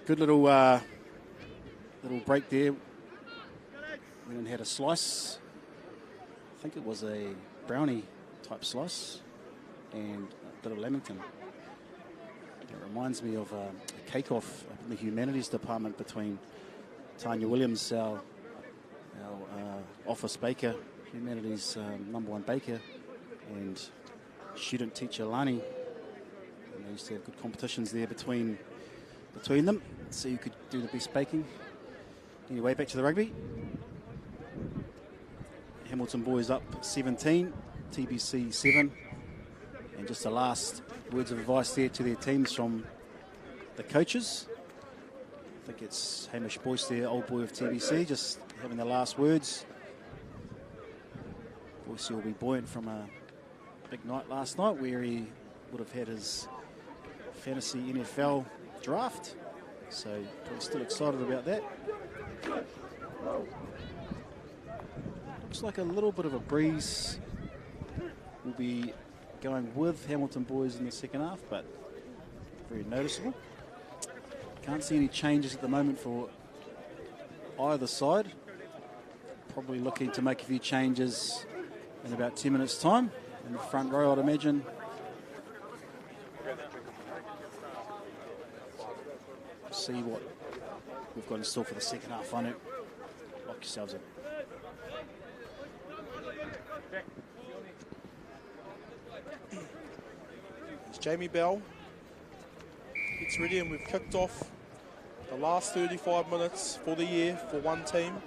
Good little break there. Went and had a slice think it was a brownie type slice and a bit of lamington. It reminds me of a kickoff in the humanities department between Tanya Williams, our office baker, humanities #1 baker, and student teacher Lani. And they used to have good competitions there between them, so you could do the best baking. Anyway, back to the rugby. Hamilton Boys up 17, TBC 7. And just the last words of advice there to their teams from the coaches. I think it's Hamish Boyce there, old boy of TBC, just having the last words. Boyce will be buoyant from a big night last night where he would have had his fantasy NFL draft. So probably still excited about that. Looks like a little bit of a breeze will be going with Hamilton Boys in the second half, but very noticeable. Can't see any changes at the moment for either side. Probably looking to make a few changes in about 10 minutes' time in the front row, I'd imagine. See what we've got in store for the second half. I know. Lock yourselves in. It's Jamie Bell. Gets ready, and we've kicked off the last 35 minutes for the year for one team.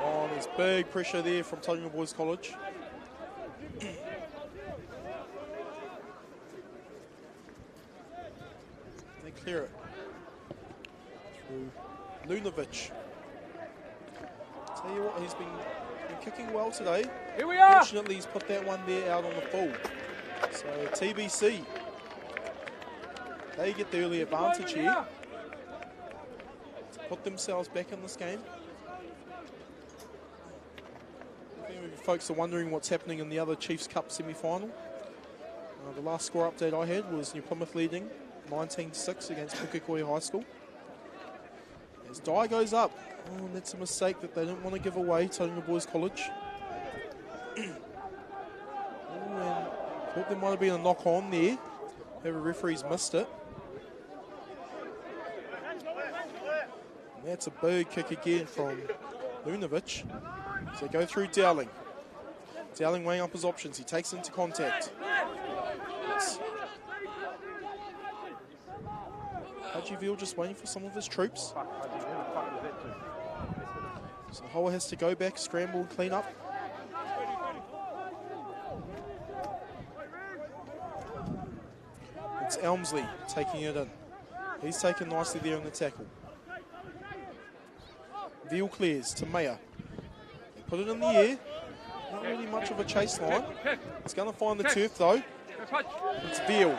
Oh, there's big pressure there from Tauranga Boys College. They clear it through Lunovic. Tell you what, he's been kicking well today. Here we are. Fortunately, he's put that one there out on the full. So TBC, they get the early advantage here to put themselves back in this game. I think if folks are wondering what's happening in the other Chiefs Cup semi-final, the last score update I had was New Plymouth leading 19-6 against Pukekohe High School. As Dye goes up, and that's a mistake that they didn't want to give away, Tauranga Boys College. Thought there might have been a knock on there. However, referees missed it. And that's a big kick again from Lunovic. So go through Dowling. Dowling weighing up his options. He takes into contact. Hadjiville just waiting for some of his troops. So Hoa has to go back, scramble, and clean up. It's Elmsley taking it in. He's taken nicely there in the tackle. Veal clears to Mayer. They put it in the air. Not really much of a chase line. It's going to find the turf though. It's Veal.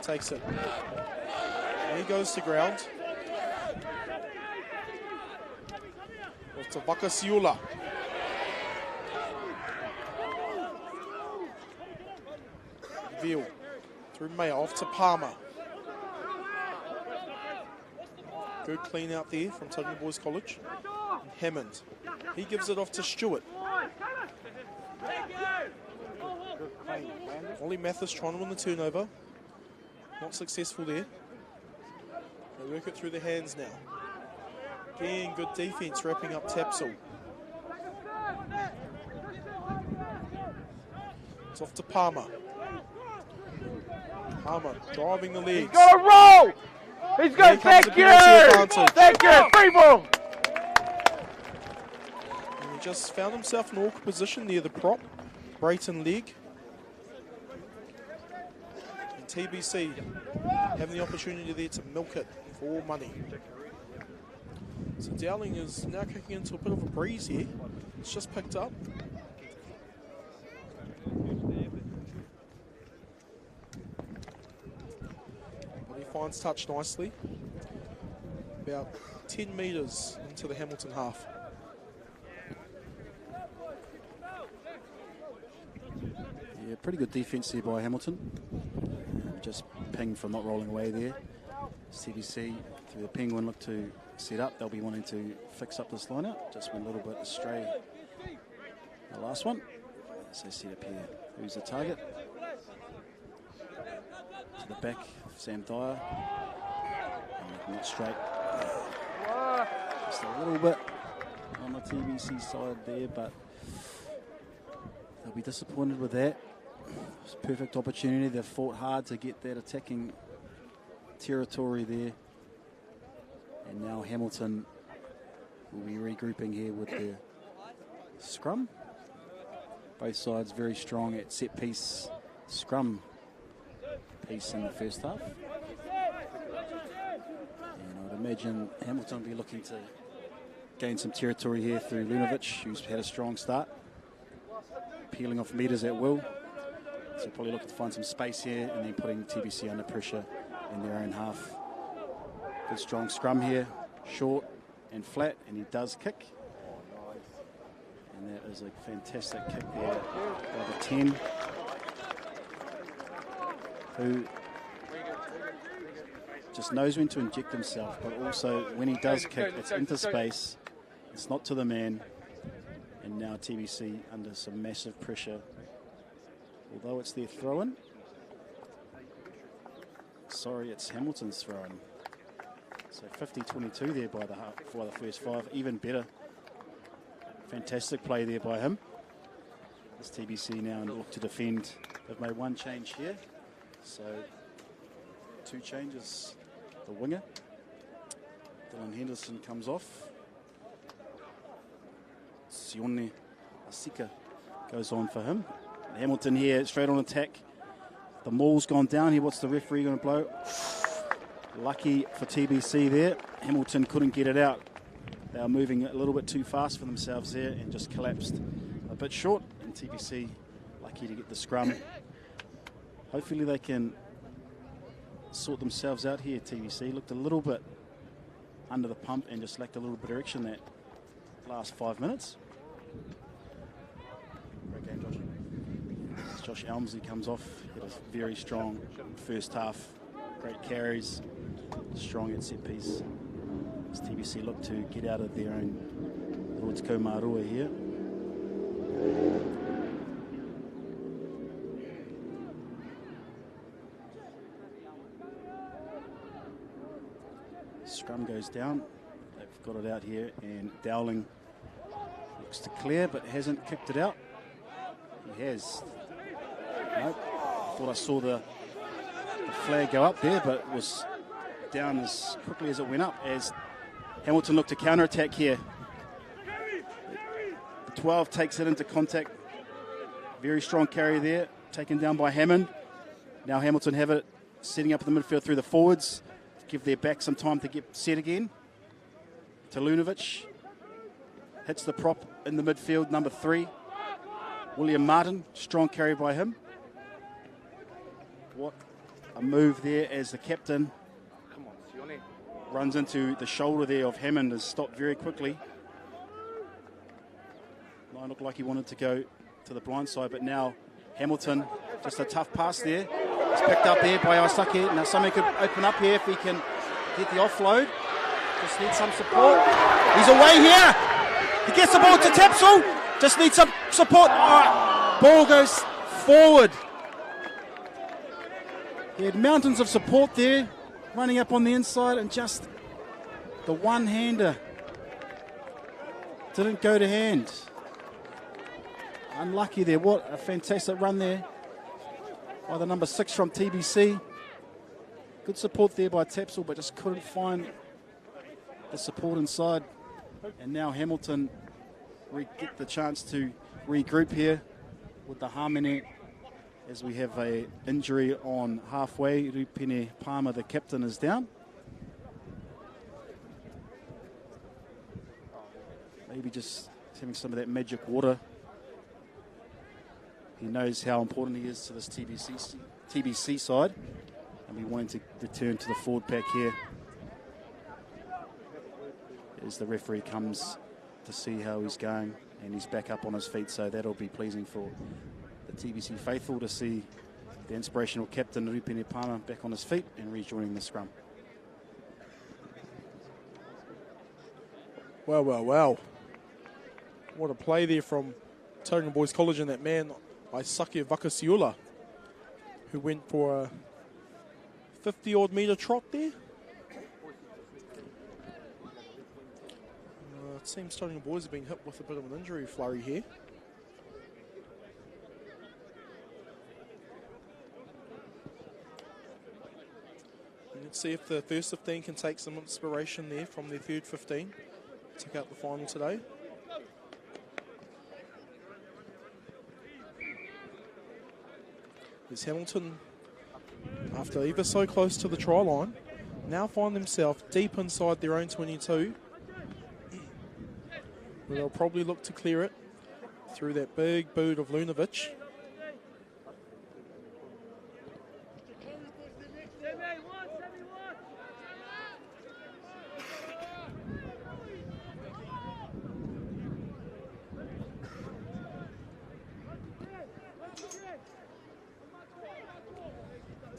Takes it. And he goes to ground. Off to Vakasiula. Veal. Through Mayer, off to Palmer. Good clean out there from Tauranga Boys College. And Hammond. He gives it off to Stewart. Ollie Mathis trying to win the turnover. Not successful there. They work it through the hands now. Again, good defense wrapping up Tapsell. It's off to Palmer. Palmer driving the legs. He's got to roll. He's got to thank you. Thank you, people. And he just found himself in an awkward position near the prop. Brayton leg. And TBC having the opportunity there to milk it for money. So Dowling is now kicking into a bit of a breeze here. It's just picked up. But he finds touch nicely. About 10 metres into the Hamilton half. Yeah, pretty good defence there by Hamilton. Just pinged for not rolling away there. CBC through the Penguin look to set up. They'll be wanting to fix up this lineup. Just went a little bit astray The last one. So set up here. Who's the target? To the back, Sam Dyer. Not straight. Just a little bit on the TBC side there, but they'll be disappointed with that. It's a perfect opportunity. They've fought hard to get that attacking territory there. And now Hamilton will be regrouping here with their scrum. Both sides very strong at set piece scrum piece in the first half. And I'd imagine Hamilton will be looking to gain some territory here through Lunovic, who's had a strong start. Peeling off meters at will. So probably looking to find some space here and then putting TBC under pressure in their own half. Good strong scrum here, short and flat, and he does kick. And that is a fantastic kick there by the 10. Who just knows when to inject himself, but also when he does kick, it's into space, it's not to the man. And now TBC under some massive pressure. Although it's their throw-in. Sorry, it's Hamilton's throw-in. So 50-22 there by for the first 5, even better. Fantastic play there by him. This TBC now look to defend. They've made one change here. So 2 changes. The winger, Dylan Henderson, comes off. Sione Asika goes on for him. Hamilton here straight on attack. The maul's gone down here. What's the referee going to blow? Lucky for TBC there. Hamilton couldn't get it out. They were moving a little bit too fast for themselves there and just collapsed a bit short. And TBC lucky to get the scrum. Hopefully they can sort themselves out here. TBC looked a little bit under the pump and just lacked a little bit of direction that last 5 minutes. Great game, Josh. Josh Elmsley comes off. Had a very strong first half. Great carries. Strong at set piece. As TBC look to get out of their own little Te Kaumarua here. Scrum goes down. They've got it out here, and Dowling looks to clear but hasn't kicked it out. He has. Nope. Thought I saw the flag go up there, but it was down as quickly as it went up as Hamilton looked to counter-attack here. The 12 takes it into contact. Very strong carry there, taken down by Hammond. Now Hamilton have it setting up in the midfield through the forwards. Give their back some time to get set again. To Lunovic. Hits the prop in the midfield, number 3. William Martin, strong carry by him. What a move there as the captain runs into the shoulder there of Hammond, is stopped very quickly. Line looked like he wanted to go to the blind side, but now Hamilton, just a tough pass there. It's picked up there by Aisake. Now something could open up here if he can get the offload. Just needs some support. He's away here. He gets the ball to Tapsel. Just needs some support. Oh, ball goes forward. He had mountains of support there, running up on the inside, and just the one-hander didn't go to hand. Unlucky there. What a fantastic run there by the number 6 from TBC. Good support there by Tapsel, but just couldn't find the support inside. And now Hamilton get the chance to regroup here with the harmony, as we have a injury on halfway. Rupine Palmer, the captain, is down. Maybe just having some of that magic water. He knows how important he is to this TBC side, and we want him to return to the forward pack here as the referee comes to see how he's going, and he's back up on his feet, so that'll be pleasing for the TBC faithful to see the inspirational captain Rupine Palmer back on his feet and rejoining the scrum. Well. What a play there from Tauranga Boys College and that man, Aisake Vakasiula, who went for a 50-odd metre trot there. It seems Tauranga Boys have been hit with a bit of an injury flurry here. And let's see if the first 15 can take some inspiration there from their third 15. Took out the final today. There's Hamilton, after ever so close to the try line, now find themselves deep inside their own 22. Where they'll probably look to clear it through that big boot of Lunovic.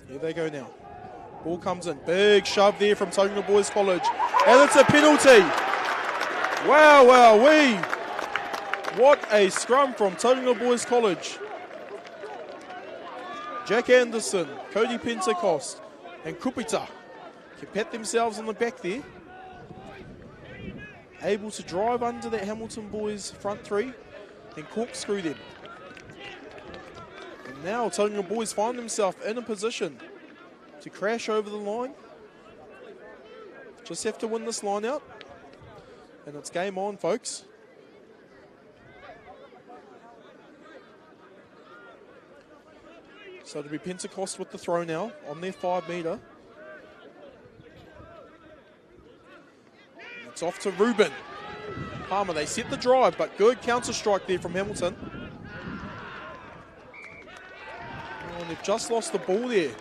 Here they go now. Ball comes in. Big shove there from Tauranga Boys College. And it's a penalty. Wow, wow-wee. What a scrum from Tauranga Boys College. Jack Anderson, Cody Pentecost, and Kupita can pat themselves on the back there. Able to drive under that Hamilton Boys front three and corkscrew them. And now Tauranga Boys find themselves in a position to crash over the line. Just have to win this line out. And it's game on, folks. So it'll be Pentecost with the throw now on their 5 metre. It's off to Ruben. Palmer, they set the drive, but good counter strike there from Hamilton. Oh, and they've just lost the ball there.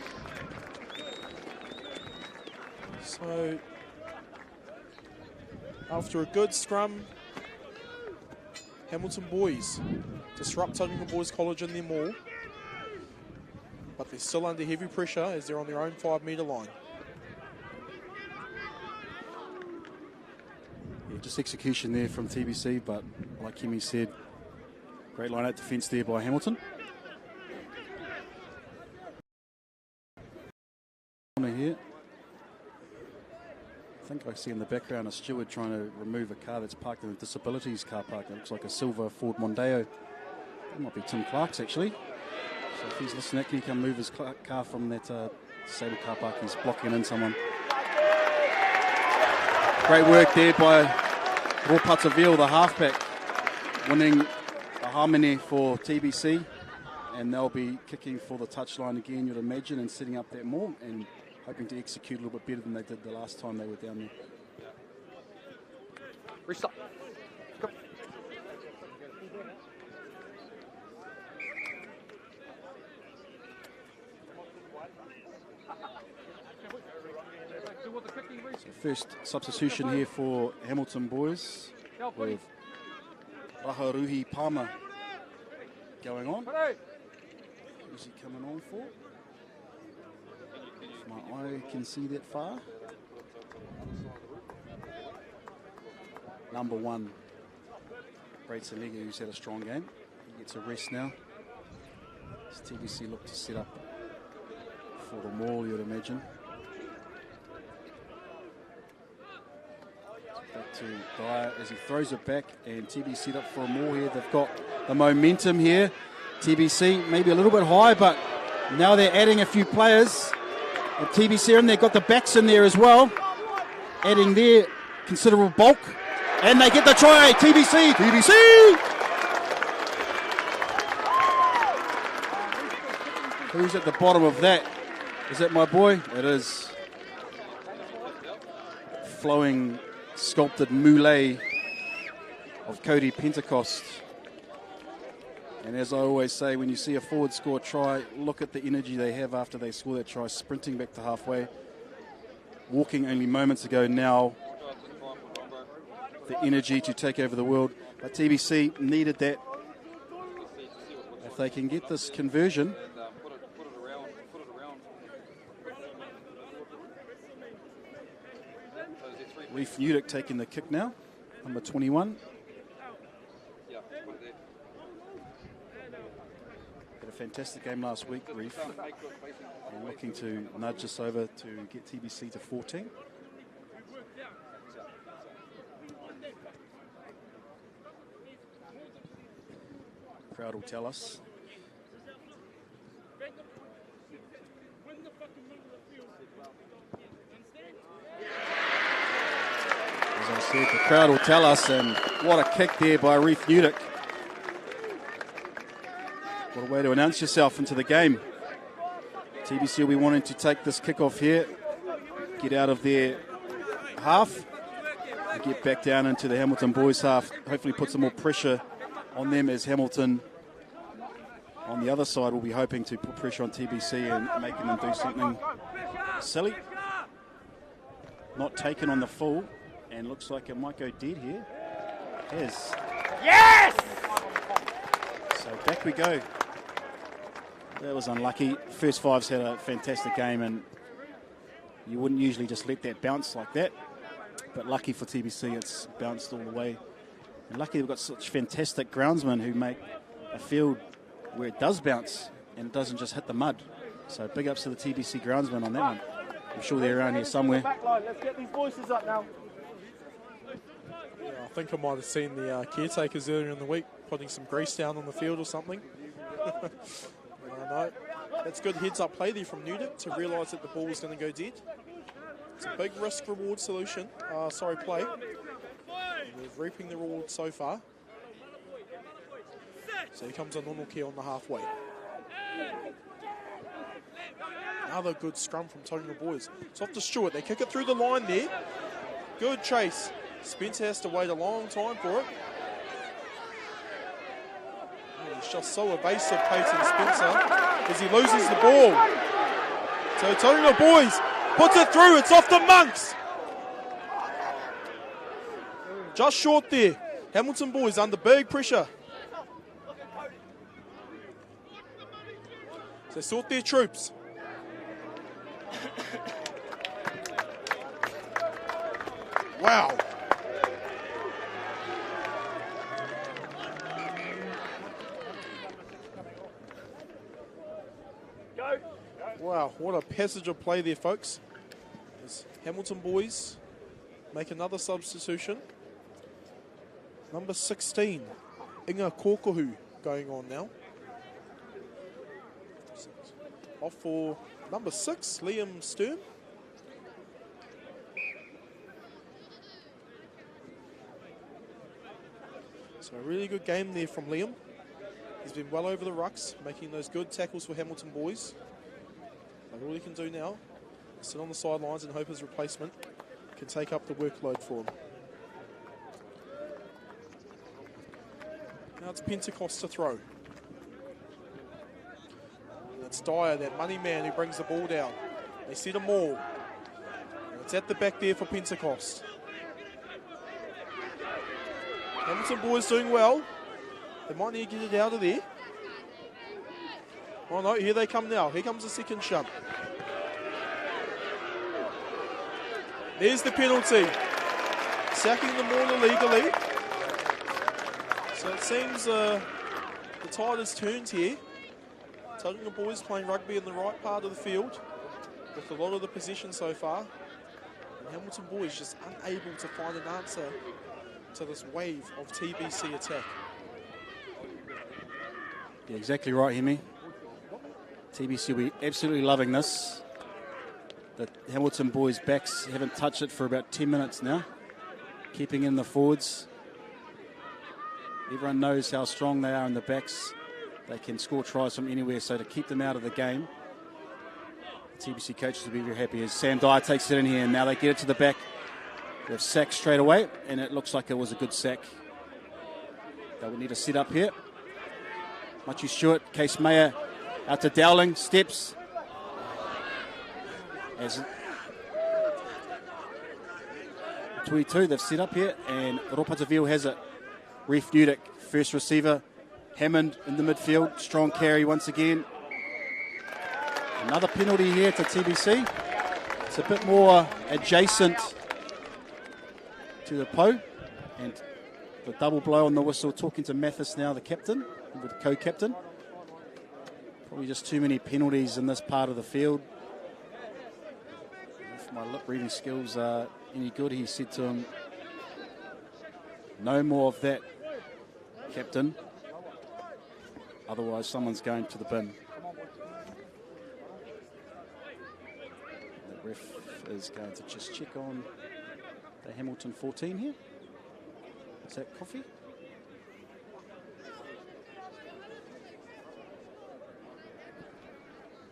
So after a good scrum, Hamilton Boys disrupt Tauranga Boys College in their maul, but they're still under heavy pressure as they're on their own 5 metre line. Yeah, just execution there from TBC, but like Kimmy said, great line-out defence there by Hamilton. Here. I think I see in the background a steward trying to remove a car that's parked in the disabilities car park. It looks like a silver Ford Mondeo. It might be Tim Clark's actually. So if he's listening, can he come move his car from that disabled car park? He's blocking in someone. Great work there by Ropataville, the halfback, winning a harmony for TBC. And they'll be kicking for the touchline again, you'd imagine, and setting up that maul and hoping to execute a little bit better than they did the last time they were down there. Restart. Go. So first substitution here for Hamilton Boys with Raharuhi Palmer going on. Who's he coming on for? If my eye can see that far. Number 1, Braid Salega, who's had a strong game. He gets a rest now. As TBC look to set up for the maul, you'd imagine. Back to Dyer as he throws it back, and TBC set up for a maul here. They've got the momentum here. TBC maybe a little bit high, but now they're adding a few players. And TBC are in there, got the backs in there as well, adding their considerable bulk. And they get the try. TBC. Who's at the bottom of that? Is that my boy? It is. Flowing, sculpted moulay of Cody Pentecost. And as I always say, when you see a forward score try, look at the energy they have after they score that try, sprinting back to halfway. Walking only moments ago, now the energy to take over the world. But TBC needed that. If they can get this conversion. Reef Udick taking the kick now, number 21. Had a fantastic game last week, Reef. And looking to nudge us over to get TBC to 14. Crowd will tell us. As I said, the crowd will tell us, and what a kick there by Reef Newdick. What a way to announce yourself into the game. TBC will be wanting to take this kickoff here, get out of their half, and get back down into the Hamilton boys half. Hopefully put some more pressure on them, as Hamilton on the other side will be hoping to put pressure on TBC and making them do something silly. Not taken on the full, and looks like it might go dead here. Yes! Yes! So back we go. That was unlucky. First fives had a fantastic game, and you wouldn't usually just let that bounce like that. But lucky for TBC, it's bounced all the way. And lucky they've got such fantastic groundsmen who make a field where it does bounce and it doesn't just hit the mud. So big ups to the TBC groundsmen on that one. I'm sure they're around here somewhere. Let's get these voices up now. Yeah, I think I might have seen the caretakers earlier in the week putting some grease down on the field or something. No, that's good heads-up play there from Newdick to realise that the ball was going to go dead. It's a big risk-reward play. And we're reaping the reward so far. So here comes a Nonoke on the halfway. Another good scrum from Tauranga Boys. It's off to Stewart. They kick it through the line there. Good chase. Spencer has to wait a long time for it. He's just so evasive, Peyton Spencer, as he loses the ball. So Tauranga Boys puts it through. It's off the Monks. Just short there. Hamilton Boys under big pressure. So sort their troops. Wow. Wow, what a passage of play there, folks. As Hamilton Boys make another substitution. Number 16, Inga Kokohu, going on now. Off for number 6, Liam Stern. So a really good game there from Liam. He's been well over the rucks, making those good tackles for Hamilton Boys. But all he can do now is sit on the sidelines and hope his replacement can take up the workload for him. Now it's Pentecost to throw. And it's Dyer, that money man, who brings the ball down. They set a maul. And it's at the back there for Pentecost. Hamilton Boys doing well. They might need to get it out of there. Oh no, here they come now. Here comes the second shunt. There's the penalty. Sacking the maul illegally. So it seems the tide has turned here. Tauranga Boys playing rugby in the right part of the field with a lot of the possession so far. And Hamilton Boys just unable to find an answer to this wave of TBC attack. Yeah, exactly right, Hemi. TBC will be absolutely loving this. The Hamilton Boys' backs haven't touched it for about 10 minutes now. Keeping in the forwards. Everyone knows how strong they are in the backs. They can score tries from anywhere, so to keep them out of the game, the TBC coaches will be very happy as Sam Dyer takes it in here, and now they get it to the back. They've sacked straight away, and it looks like it was a good sack. They will need a set up here. Machu Stewart, Case Mayer, out to Dowling, steps. As 22, they've set up here, and Ropataville has it. Reef Newdick, first receiver. Hammond in the midfield, strong carry once again. Another penalty here to TBC. It's a bit more adjacent to the Po, and the double blow on the whistle, talking to Mathis now, the captain, the co-captain. Probably just too many penalties in this part of the field. If my lip reading skills are any good, he said to him, "No more of that, Captain. Otherwise, someone's going to the bin." The ref is going to just check on the Hamilton 14 here. Is that coffee?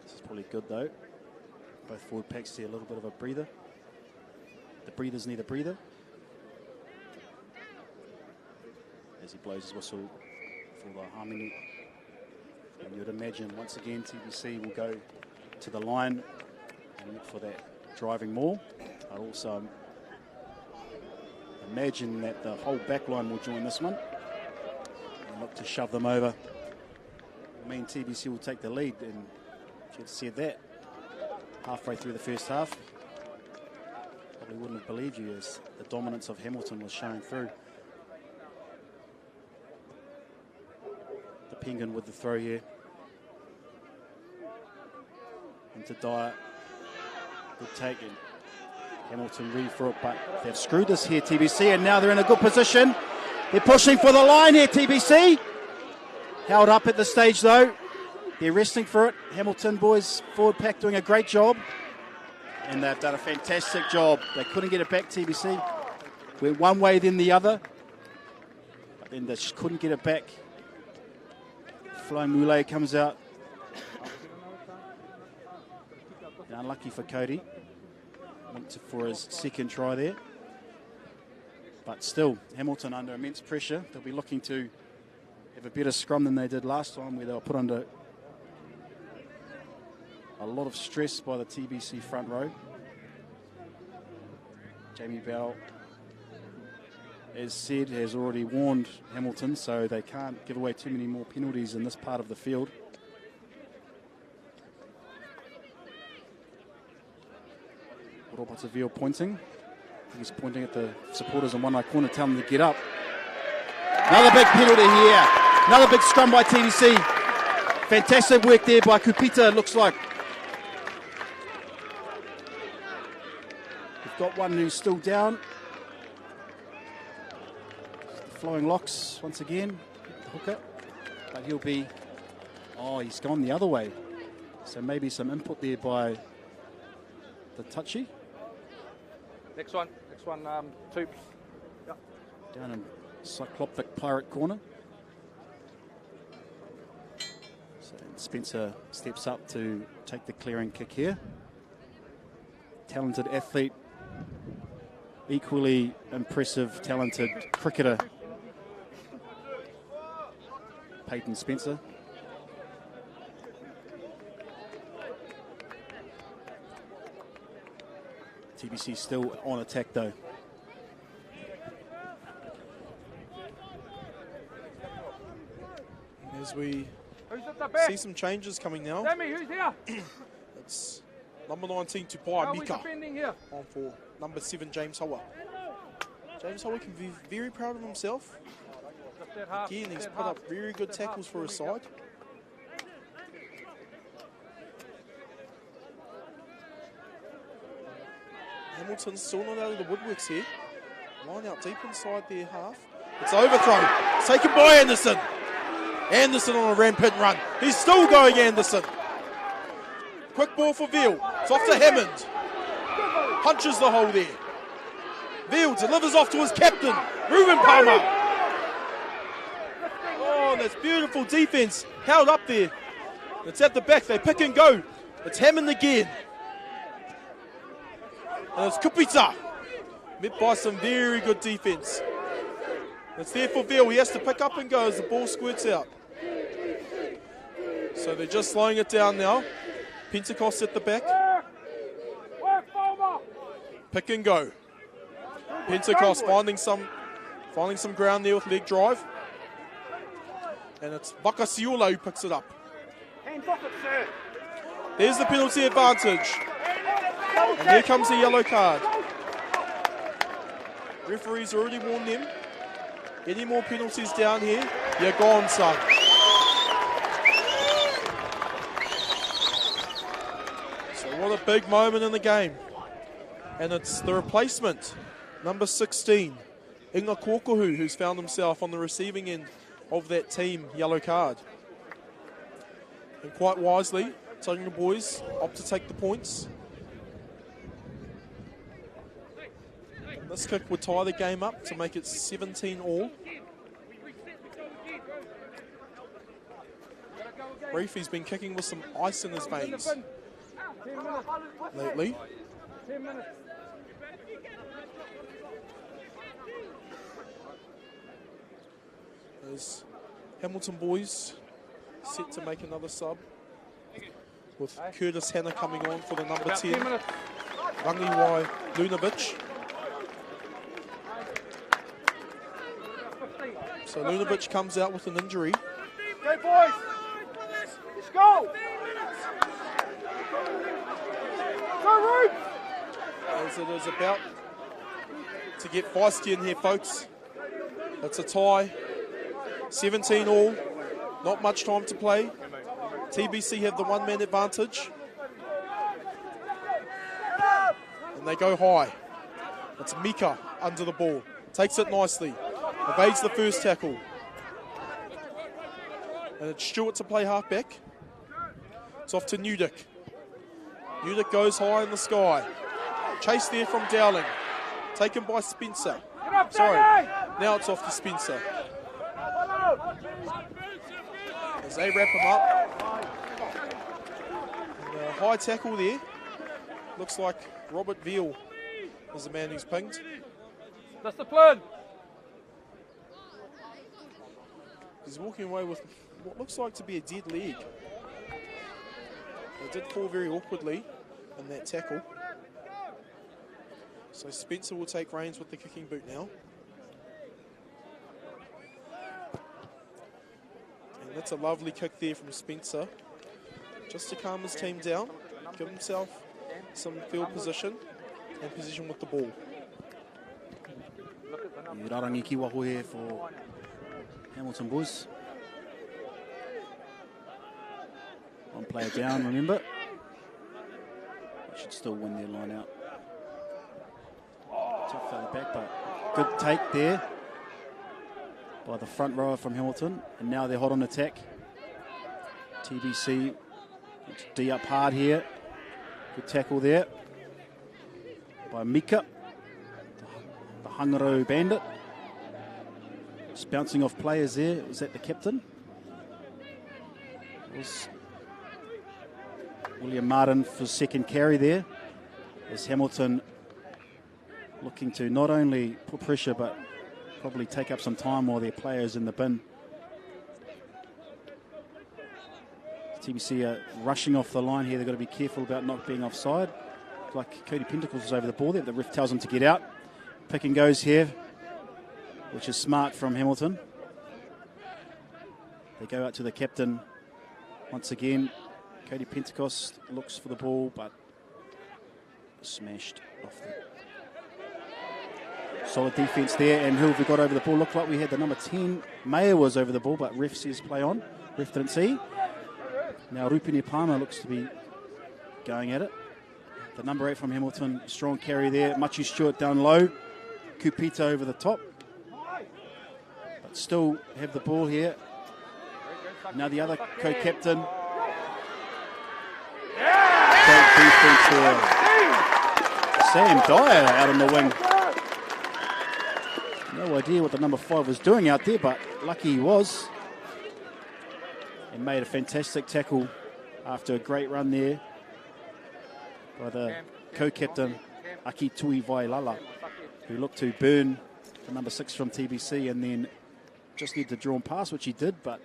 This is probably good though. Both forward packs see a little bit of a breather. The breathers need a breather. As he blows his whistle for the harmony. And you would imagine once again TBC will go to the line and look for that driving maul. I'd also imagine that the whole back line will join this one and look to shove them over. I mean, TBC will take the lead, and if you'd said that halfway through the first half, probably wouldn't have believed you, as the dominance of Hamilton was showing through. The Penguin with the throw here into Dyer. Good take in. Hamilton ready for it, but they've screwed this here, TBC, and now they're in a good position. They're pushing for the line here, TBC. Held up at the stage though. They're resting for it. Hamilton boys forward pack doing a great job. And they've done a fantastic job. They couldn't get it back, TBC. Went one way, then the other. But then they just couldn't get it back. Flying Moulet comes out. And unlucky for Cody. Went for his second try there. But still, Hamilton under immense pressure. They'll be looking to have a better scrum than they did last time, where they were put under a lot of stress by the TBC front row. Jamie Bell, as said, has already warned Hamilton, so they can't give away too many more penalties in this part of the field. Robert pointing. He's pointing at the supporters in one eye corner, telling them to get up. Another big penalty here. Another big scrum by TBC. Fantastic work there by Kupita, it looks like. We've got one who's still down. The flowing locks once again. The hooker. But he'll be... Oh, he's gone the other way. So maybe some input there by the touchy. Next one, two. Yep. Down in Cyclopic Pirate corner. So Spencer steps up to take the clearing kick here. Talented athlete, equally impressive, talented cricketer, Peyton Spencer. TBC still on attack though. As we see some changes coming now. Sammy, who's here? It's number 19 Tupai How are we Mika defending here? on for number 7 James Hoa. James Hoa can be very proud of himself. Again, he's put up very good tackles for his side. Hamilton's still not out of the woodworks here. Line out deep inside their half. It's overthrown. It's taken by Anderson. Anderson on a rampant run. He's still going, Anderson. Quick ball for Veal. It's off to Hammond. Punches the hole there. Veal delivers off to his captain, Ruben Palmer. Oh, that's beautiful defense. Held up there. It's at the back. They pick and go. It's Hammond again. And it's Kupita. Met by some very good defense. It's there for Veal. He has to pick up and go as the ball squirts out. So they're just slowing it down now. Pentecost at the back. Pick and go. Pentecost finding some ground there with leg drive. And it's Vakasiula who picks it up. There's the penalty advantage. And here comes the yellow card. Referee's already warned them. Any more penalties down here, you're gone, son. big moment in the game. And it's the replacement, number 16, Inga Kokohu, who's found himself on the receiving end of that team yellow card. And quite wisely, Tauranga Boys opt to take the points. And this kick would tie the game up to make it 17 all. Reefy's been kicking with some ice in his veins lately. As Hamilton Boys set to make another sub, with Curtis Hanna coming on for the number 10, Rangiwai Lunovic. So Lunovic comes out with an injury. Okay, boys. Let's go. Go, Ruth. As it is about to get feisty in here, folks. It's a tie. 17 all. Not much time to play. TBC have the one-man advantage. And they go high. It's Mika under the ball. Takes it nicely. Evades the first tackle. And it's Stewart to play halfback. It's off to Newdick. Newdick goes high in the sky. Chase there from Dowling. Taken by Spencer. Sorry, now it's off to Spencer. As they wrap him up. And a high tackle there. Looks like Robert Veal is the man who's pinged. Discipline. He's walking away with what looks like to be a dead leg. It did fall very awkwardly in that tackle. So Spencer will take reins with the kicking boot now. And that's a lovely kick there from Spencer. Just to calm his team down, give himself some field position and position with the ball. Rarangi ki waho here for Hamilton Boys. One player down, remember. Should still win their line out. Tough fella back, but good take there by the front rower from Hamilton. And now they're hot on attack. TBC D up hard here. Good tackle there by Mika, the Hangaro bandit. Just bouncing off players there. Was that the captain? It was William Martin for second carry there. As Hamilton looking to not only put pressure but probably take up some time while their players in the bin. TBC are rushing off the line here. They've got to be careful about not being offside. Like Cody Pentacles was over the ball there. The ref tells him to get out. Pick and goes here, which is smart from Hamilton. They go out to the captain once again. Cody Pentecost looks for the ball, but smashed off the... Solid defence there, and who have we got over the ball? Looked like we had the number 10. Mayer was over the ball, but ref says play on. Ref didn't see. Now Rupini Palmer looks to be going at it. The number 8 from Hamilton, strong carry there. Machi Stewart down low. Kupita over the top. But still have the ball here. Now the other co-captain. Great defense here. Sam Dyer out on the wing. No idea what the number 5 was doing out there, but lucky he was. And made a fantastic tackle after a great run there by the co-captain Aki Tui Vailala, who looked to burn the number 6 from TBC and then just need the drawn pass, which he did, but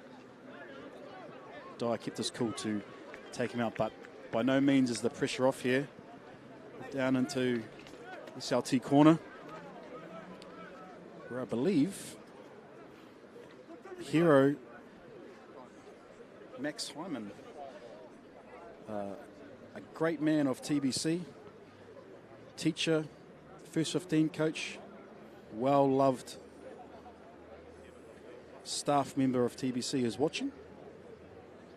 Dyer kept us cool to take him out. But by no means is the pressure off here. Down into SLT corner, where I believe hero Max Hyman, a great man of TBC, teacher, first 15 coach, well-loved staff member of TBC is watching,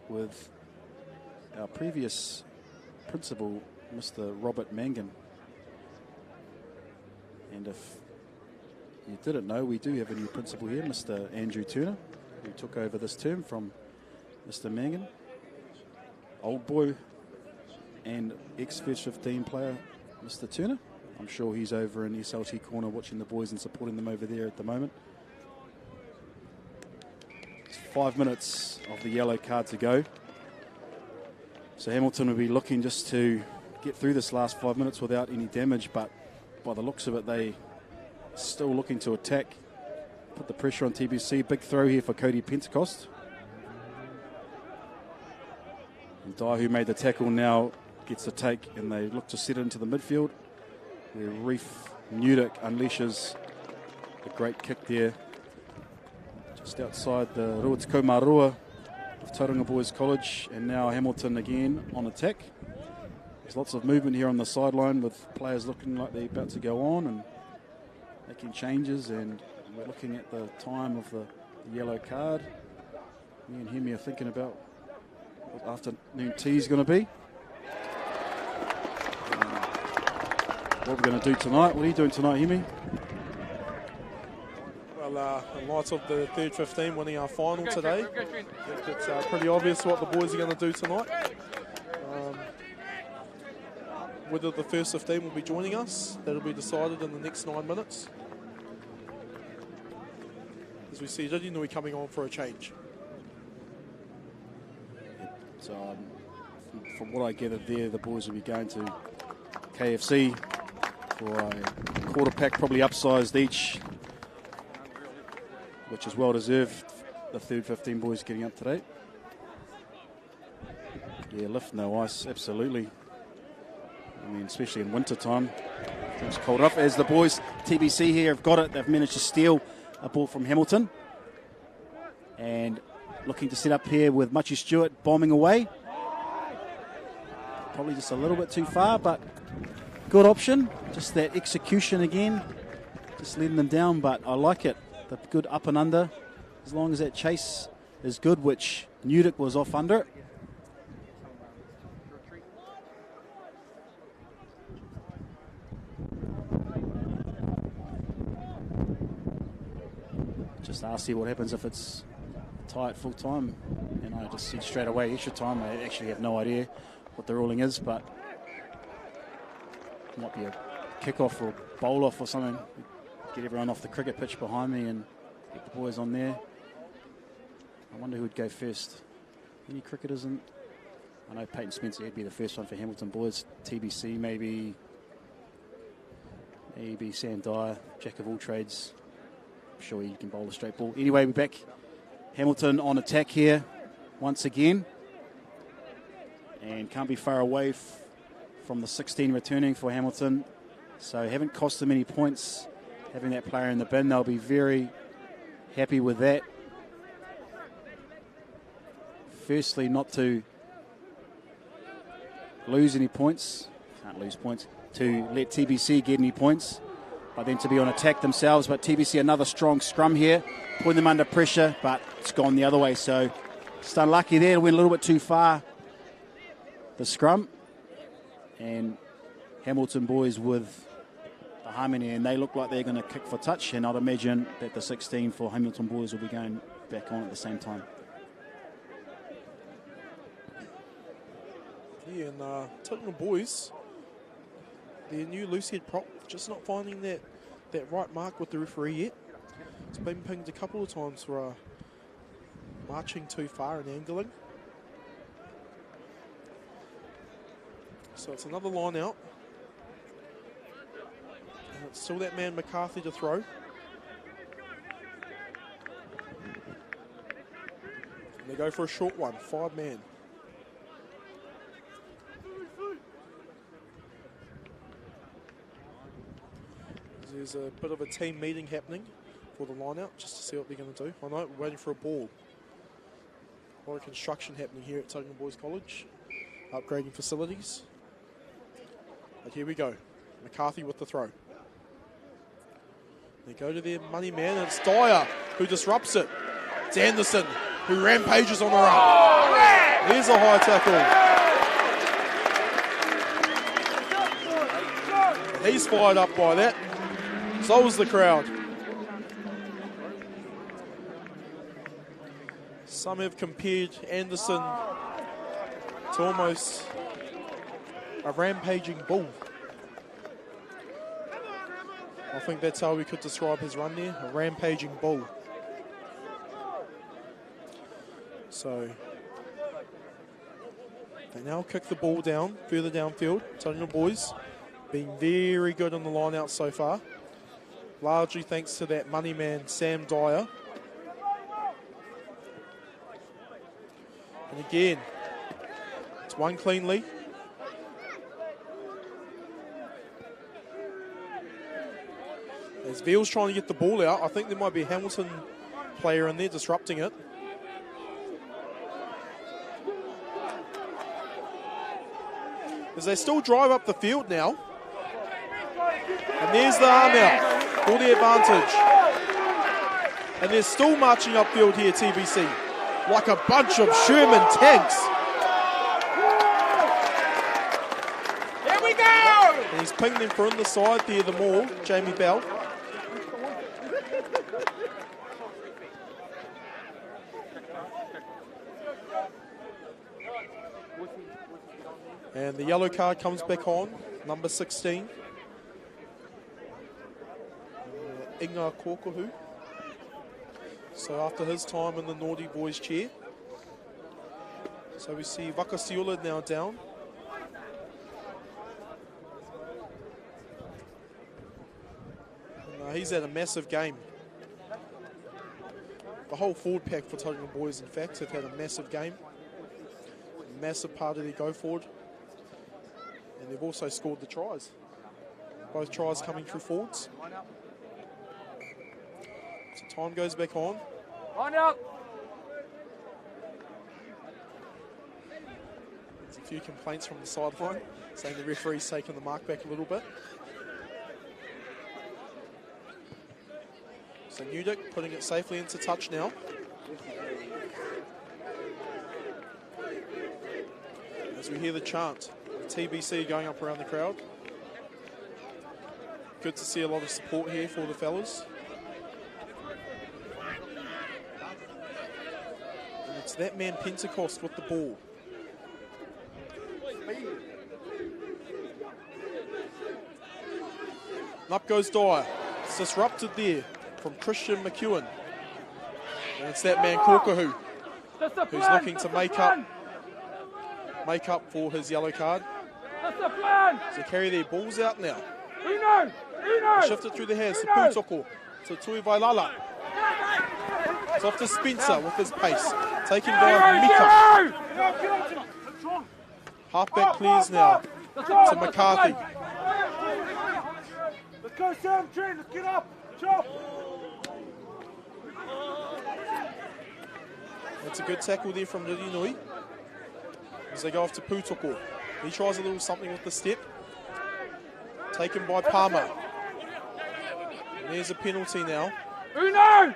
with our previous principal, Mr. Robert Mangan. And if you didn't know, we do have a new principal here, Mr. Andrew Turner, who took over this term from Mr. Mangan. Old boy and ex-First 15 player, Mr. Turner. I'm sure he's over in SLT corner watching the boys and supporting them over there at the moment. It's 5 minutes of the yellow card to go. So Hamilton will be looking just to get through this last 5 minutes without any damage, but by the looks of it, they still looking to attack, put the pressure on TBC. Big throw here for Cody Pentecost. And Dye, who made the tackle, now gets a take, and they look to set it into the midfield, where Reef Newdick unleashes a great kick there just outside the Ruatiko Marua of Tauranga Boys College. And now Hamilton again on attack. There's lots of movement here on the sideline with players looking like they're about to go on and making changes, and we're looking at the time of the yellow card. Me and Hemi are thinking about what afternoon tea is going to be. What we're going to do tonight. What are you doing tonight, Hemi? Well, in light of the third 15 winning our final today, it's pretty obvious what the boys are going to do tonight. Whether the first 15 will be joining us, that'll be decided in the next 9 minutes. As we see, Didinui coming on for a change. From what I gathered there, the boys will be going to KFC for a quarter pack, probably upsized each, which is well deserved. The third 15 boys getting up today. Yeah, lift, no ice, absolutely. I mean, especially in winter time, it's cold enough. As the boys, TBC here, have got it. They've managed to steal a ball from Hamilton. And looking to set up here with Machi Stewart bombing away. Probably just a little bit too far, but good option. Just that execution again, just letting them down, but I like it. The good up and under, as long as that chase is good, which Newdick was off under it. Just ask you what happens if it's tight full time. And I just said straight away extra time. I actually have no idea what the ruling is, but it might be a kickoff or a bowl off or something. Get everyone off the cricket pitch behind me and get the boys on there. I wonder who would go first. Any cricketers in? I know Peyton Spencer would be the first one for Hamilton boys. TBC maybe Sam Dyer, jack of all trades. I'm sure he can bowl a straight ball. Anyway, we're back. Hamilton on attack here once again. And can't be far away from the 16 returning for Hamilton. So haven't cost them any points having that player in the bin. They'll be very happy with that. Firstly, not to lose any points. Can't lose points. To let TBC get any points. But then to be on attack themselves. But TBC another strong scrum here. Putting them under pressure, but it's gone the other way. So just unlucky there. Went a little bit too far, the scrum. And Hamilton boys with the harmony, and they look like they're going to kick for touch. And I'd imagine that the 16 for Hamilton boys will be going back on at the same time. Yeah, and Tauranga boys, their new loose head prop, just not finding that right mark with the referee yet. It's been pinged a couple of times for marching too far and angling. So it's another line out. And it's still that man McCarthy to throw. And they go for a short one, 5-man. There's a bit of a team meeting happening for the line-out, just to see what they're going to do. I know, we're waiting for a ball. A lot of construction happening here at Tauranga Boys College, upgrading facilities. But here we go. McCarthy with the throw. They go to their money man, and it's Dyer who disrupts it. It's Anderson who rampages on the run. There's a high tackle. He's fired up by that. So was the crowd. Some have compared Anderson to almost a rampaging bull. I think that's how we could describe his run there, a rampaging bull. So they now kick the ball down, further downfield. Tauranga Boys being very good on the line out so far. Largely thanks to that money man, Sam Dyer. And again, it's won cleanly. As Veal's trying to get the ball out, I think there might be a Hamilton player in there disrupting it. As they still drive up the field now. And there's the arm out for the advantage. And they're still marching upfield here, TBC, like a bunch of Sherman tanks. Here we go! And he's pinged them from the side there, the maul, Jamie Bell. And the yellow card comes back on, number 16. Inga Kokohu. So after his time in the Naughty Boys chair. So we see Vakasiula now down. And, he's had a massive game. The whole forward pack for Tauranga Boys, in fact, have had a massive game. A massive part of their go forward. And they've also scored the tries. Both tries coming through forwards. So time goes back on. Line up! There's a few complaints from the sideline, saying the referee's taken the mark back a little bit. So Newdick putting it safely into touch now. As we hear the chant of TBC going up around the crowd. Good to see a lot of support here for the fellas. And it's that man Pentecost with the ball. And up goes Dyer. It's disrupted there from Christian McEwen. And it's that man Kokohu who's looking to make up for his yellow card. So carry their balls out now. Shift it through the hands to Putoko, to Tui Vailala. It's off to Spencer with his pace. Taken by Mika. Halfback clears now to McCarthy. Let's go, Sam, Trent, let's get up. Chop. That's a good tackle there from Ririnui. As they go off to Putoko. He tries a little something with the step. Taken by Palmer. And there's a penalty now. Uno!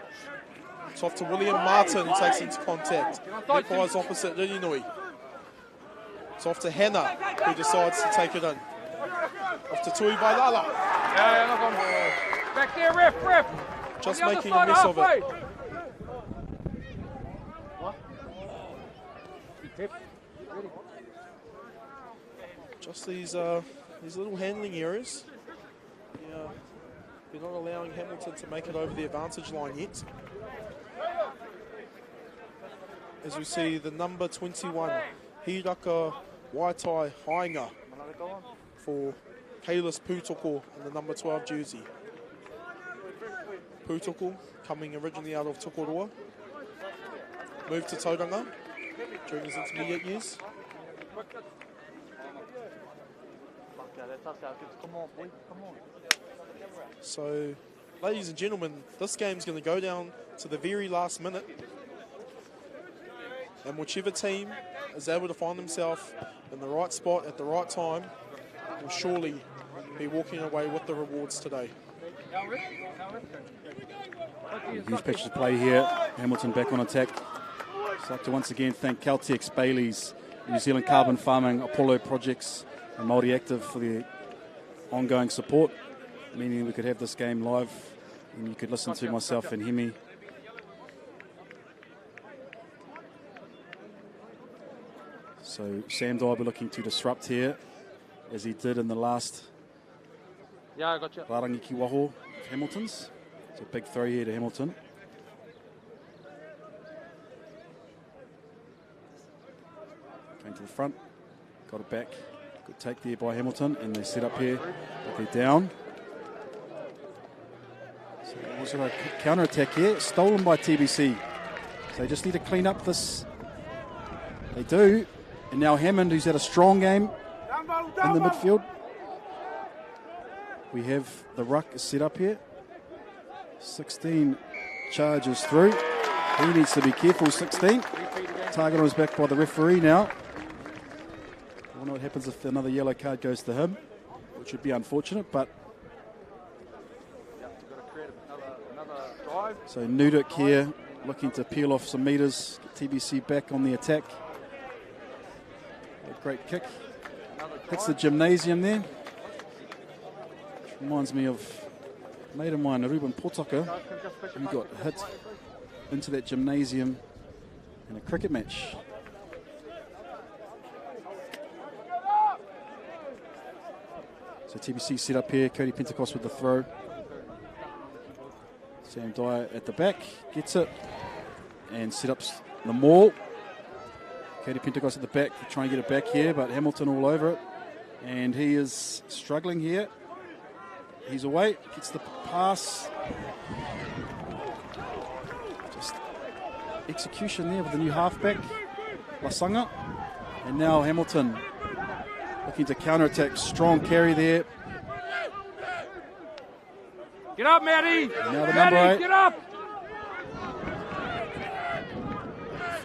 It's off to William Martin, who takes into contact. Empires opposite Ririnui. It's off to Hannah, who decides to take it in. Off to Tui Vailala. Yeah, look on. Back there, ref. Just making a mess of it. Just these little handling errors. Yeah, they're not allowing Hamilton to make it over the advantage line yet. As we see the number 21, Hiraka Waitai Hainga for Kalis Putoko in the number 12 jersey. Putoko coming originally out of Tokoroa. Moved to Tauranga during his intermediate years. So, ladies and gentlemen, this game's going to go down to the very last minute. And whichever team is able to find themselves in the right spot at the right time will surely be walking away with the rewards today. Huge patch to play here. Hamilton back on attack. I'd like to once again thank Caltex, Bailey's, New Zealand Carbon Farming, Apollo Projects, and Māori Active for their ongoing support, meaning we could have this game live and you could listen to myself and Hemi. So Sam Dyber looking to disrupt here, as he did in the last Rarangi ki Waho of Hamilton's. It's a big throw here to Hamilton. Going to the front, got it back. Good take there by Hamilton, and they set up here, but they're down. So was it a counter-attack here? Stolen by TBC. So they just need to clean up this. They do. And now Hammond, who's had a strong game in the midfield. We have the ruck set up here. 16 charges through. He needs to be careful, 16. Target on his back by the referee now. I wonder what happens if another yellow card goes to him, which would be unfortunate, but... So Nuduk here, looking to peel off some metres, get TBC back on the attack. A great kick. Hits the gymnasium there. Reminds me of a mate of mine, Ruben Potaka, who got hit into that gymnasium in a cricket match. So TBC set up here, Cody Pentecost with the throw. Sam Dyer at the back, gets it, and set up the maul. Cody Pentecost at the back, trying to get it back here, but Hamilton all over it. And he is struggling here. He's away, gets the pass. Just execution there with the new halfback, Lasanga. And now Hamilton looking to counter-attack, strong carry there. Get up, Matty! Now the number 8. Get up!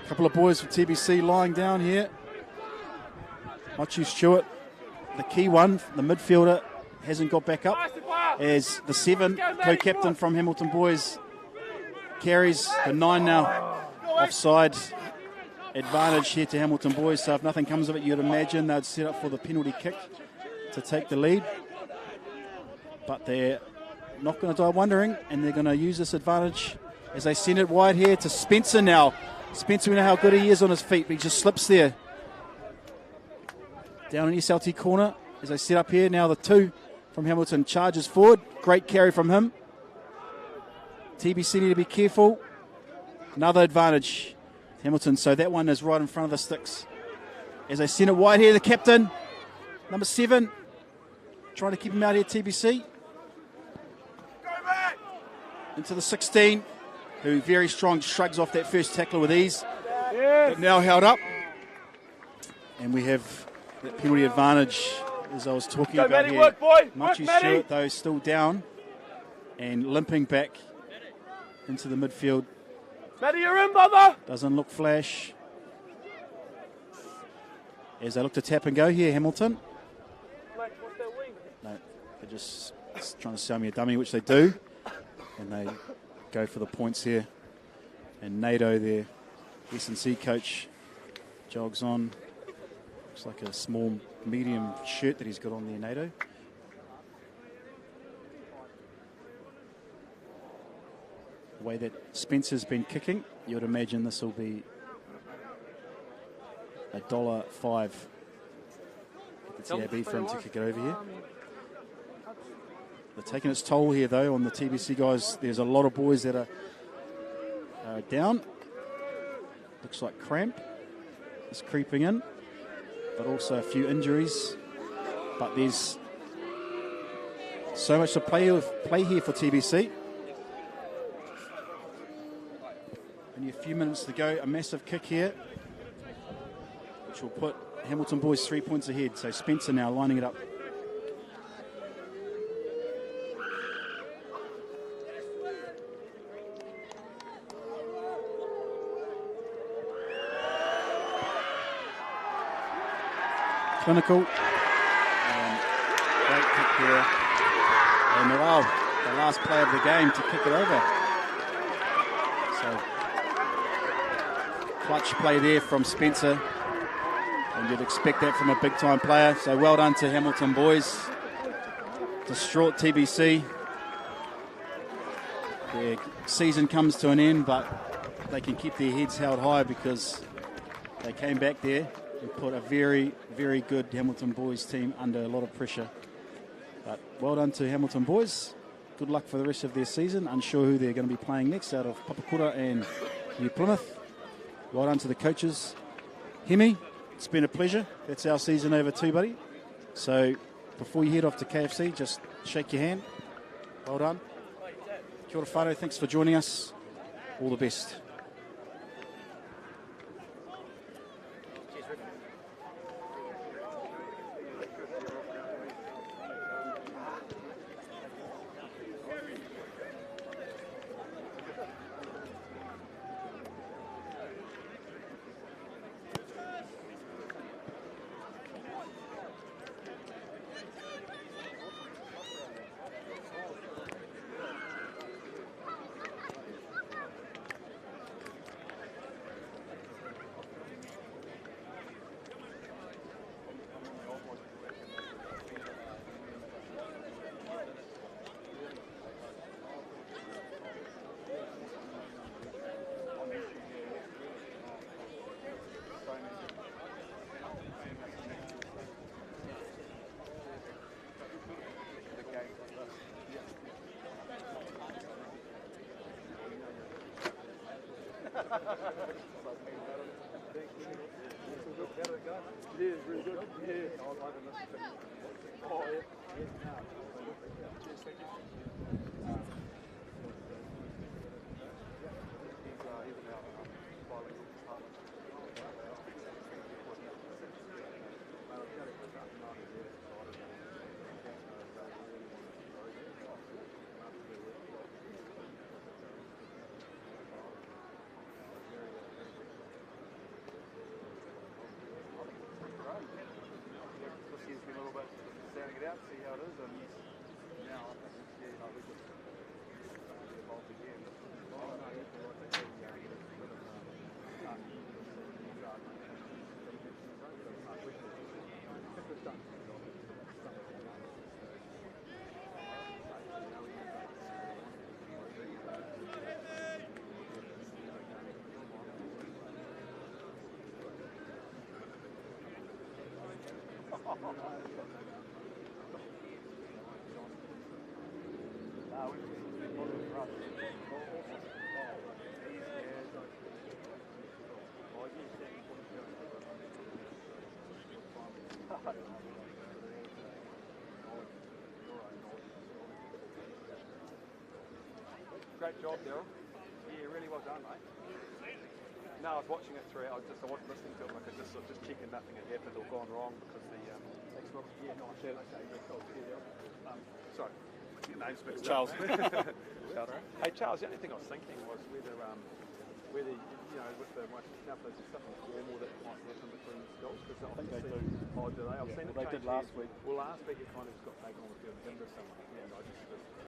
A couple of boys from TBC lying down here. Machu Stewart, the key one, the midfielder, hasn't got back up. As the 7, co-captain from Hamilton Boys, carries the 9 now. Offside advantage here to Hamilton Boys. So if nothing comes of it, you'd imagine they'd set up for the penalty kick to take the lead. But they're not going to die wondering, and they're going to use this advantage as they send it wide here to Spencer now. Spencer, we know how good he is on his feet, but he just slips there. Down in SLT corner as they set up here. Now the 2 from Hamilton charges forward. Great carry from him. TBC need to be careful. Another advantage. Hamilton, so that one is right in front of the sticks. As they send it wide here, the captain, number 7, trying to keep him out here, TBC. Into the 16, who very strong, shrugs off that first tackler with ease. But now held up. And we have that penalty advantage, as I was talking about Matty, here. work, boy. Machi Work, Stewart, though, still down and limping back into the midfield. Matty, you're in, brother! Doesn't look flash. As they look to tap and go here, Hamilton. No, they're just trying to sell me a dummy, which they do. And they go for the points here. And NATO, their S&C coach, jogs on. Looks like a small, medium shirt that he's got on there, NATO. The way that Spencer's been kicking, you would imagine this will be $1.05 at the TAB for him to kick it over here. They're taking its toll here, though, on the TBC guys. There's a lot of boys that are down. Looks like cramp is creeping in, but also a few injuries. But there's so much to play here for TBC. Only a few minutes to go. A massive kick here, which will put Hamilton Boys 3 points ahead. So Spencer now lining it up. Clinical. And great kick here. And wow, the last play of the game to kick it over. So clutch play there from Spencer. And you'd expect that from a big time player. So well done to Hamilton Boys. distraught TBC. Their season comes to an end, but they can keep their heads held high because they came back there and put a very, very good Hamilton Boys team under a lot of pressure. But well done to Hamilton Boys. Good luck for the rest of their season. Unsure who they're going to be playing next out of Papakura and New Plymouth. Well done to the coaches. Hemi, it's been a pleasure. That's our season over too, buddy. So before you head off to KFC, just shake your hand. Well done. Kia ora whānau, thanks for joining us. All the best. See how it is, and now I think we just evolved again. Great job, Daryl. Yeah, really well done, mate. No, I was watching it through. I wasn't listening to it. Like I just sort of checking nothing had happened or gone wrong because the sorry, your name's mixed Charles. up. Charles. Hey, Charles. The only thing I was thinking was whether with the now there's something formal that might happen between the schools because I think they do. Oh, do they? I've seen it. They did last week. Well, last week it kind of just got taken on with doing Tinder somewhere, and I just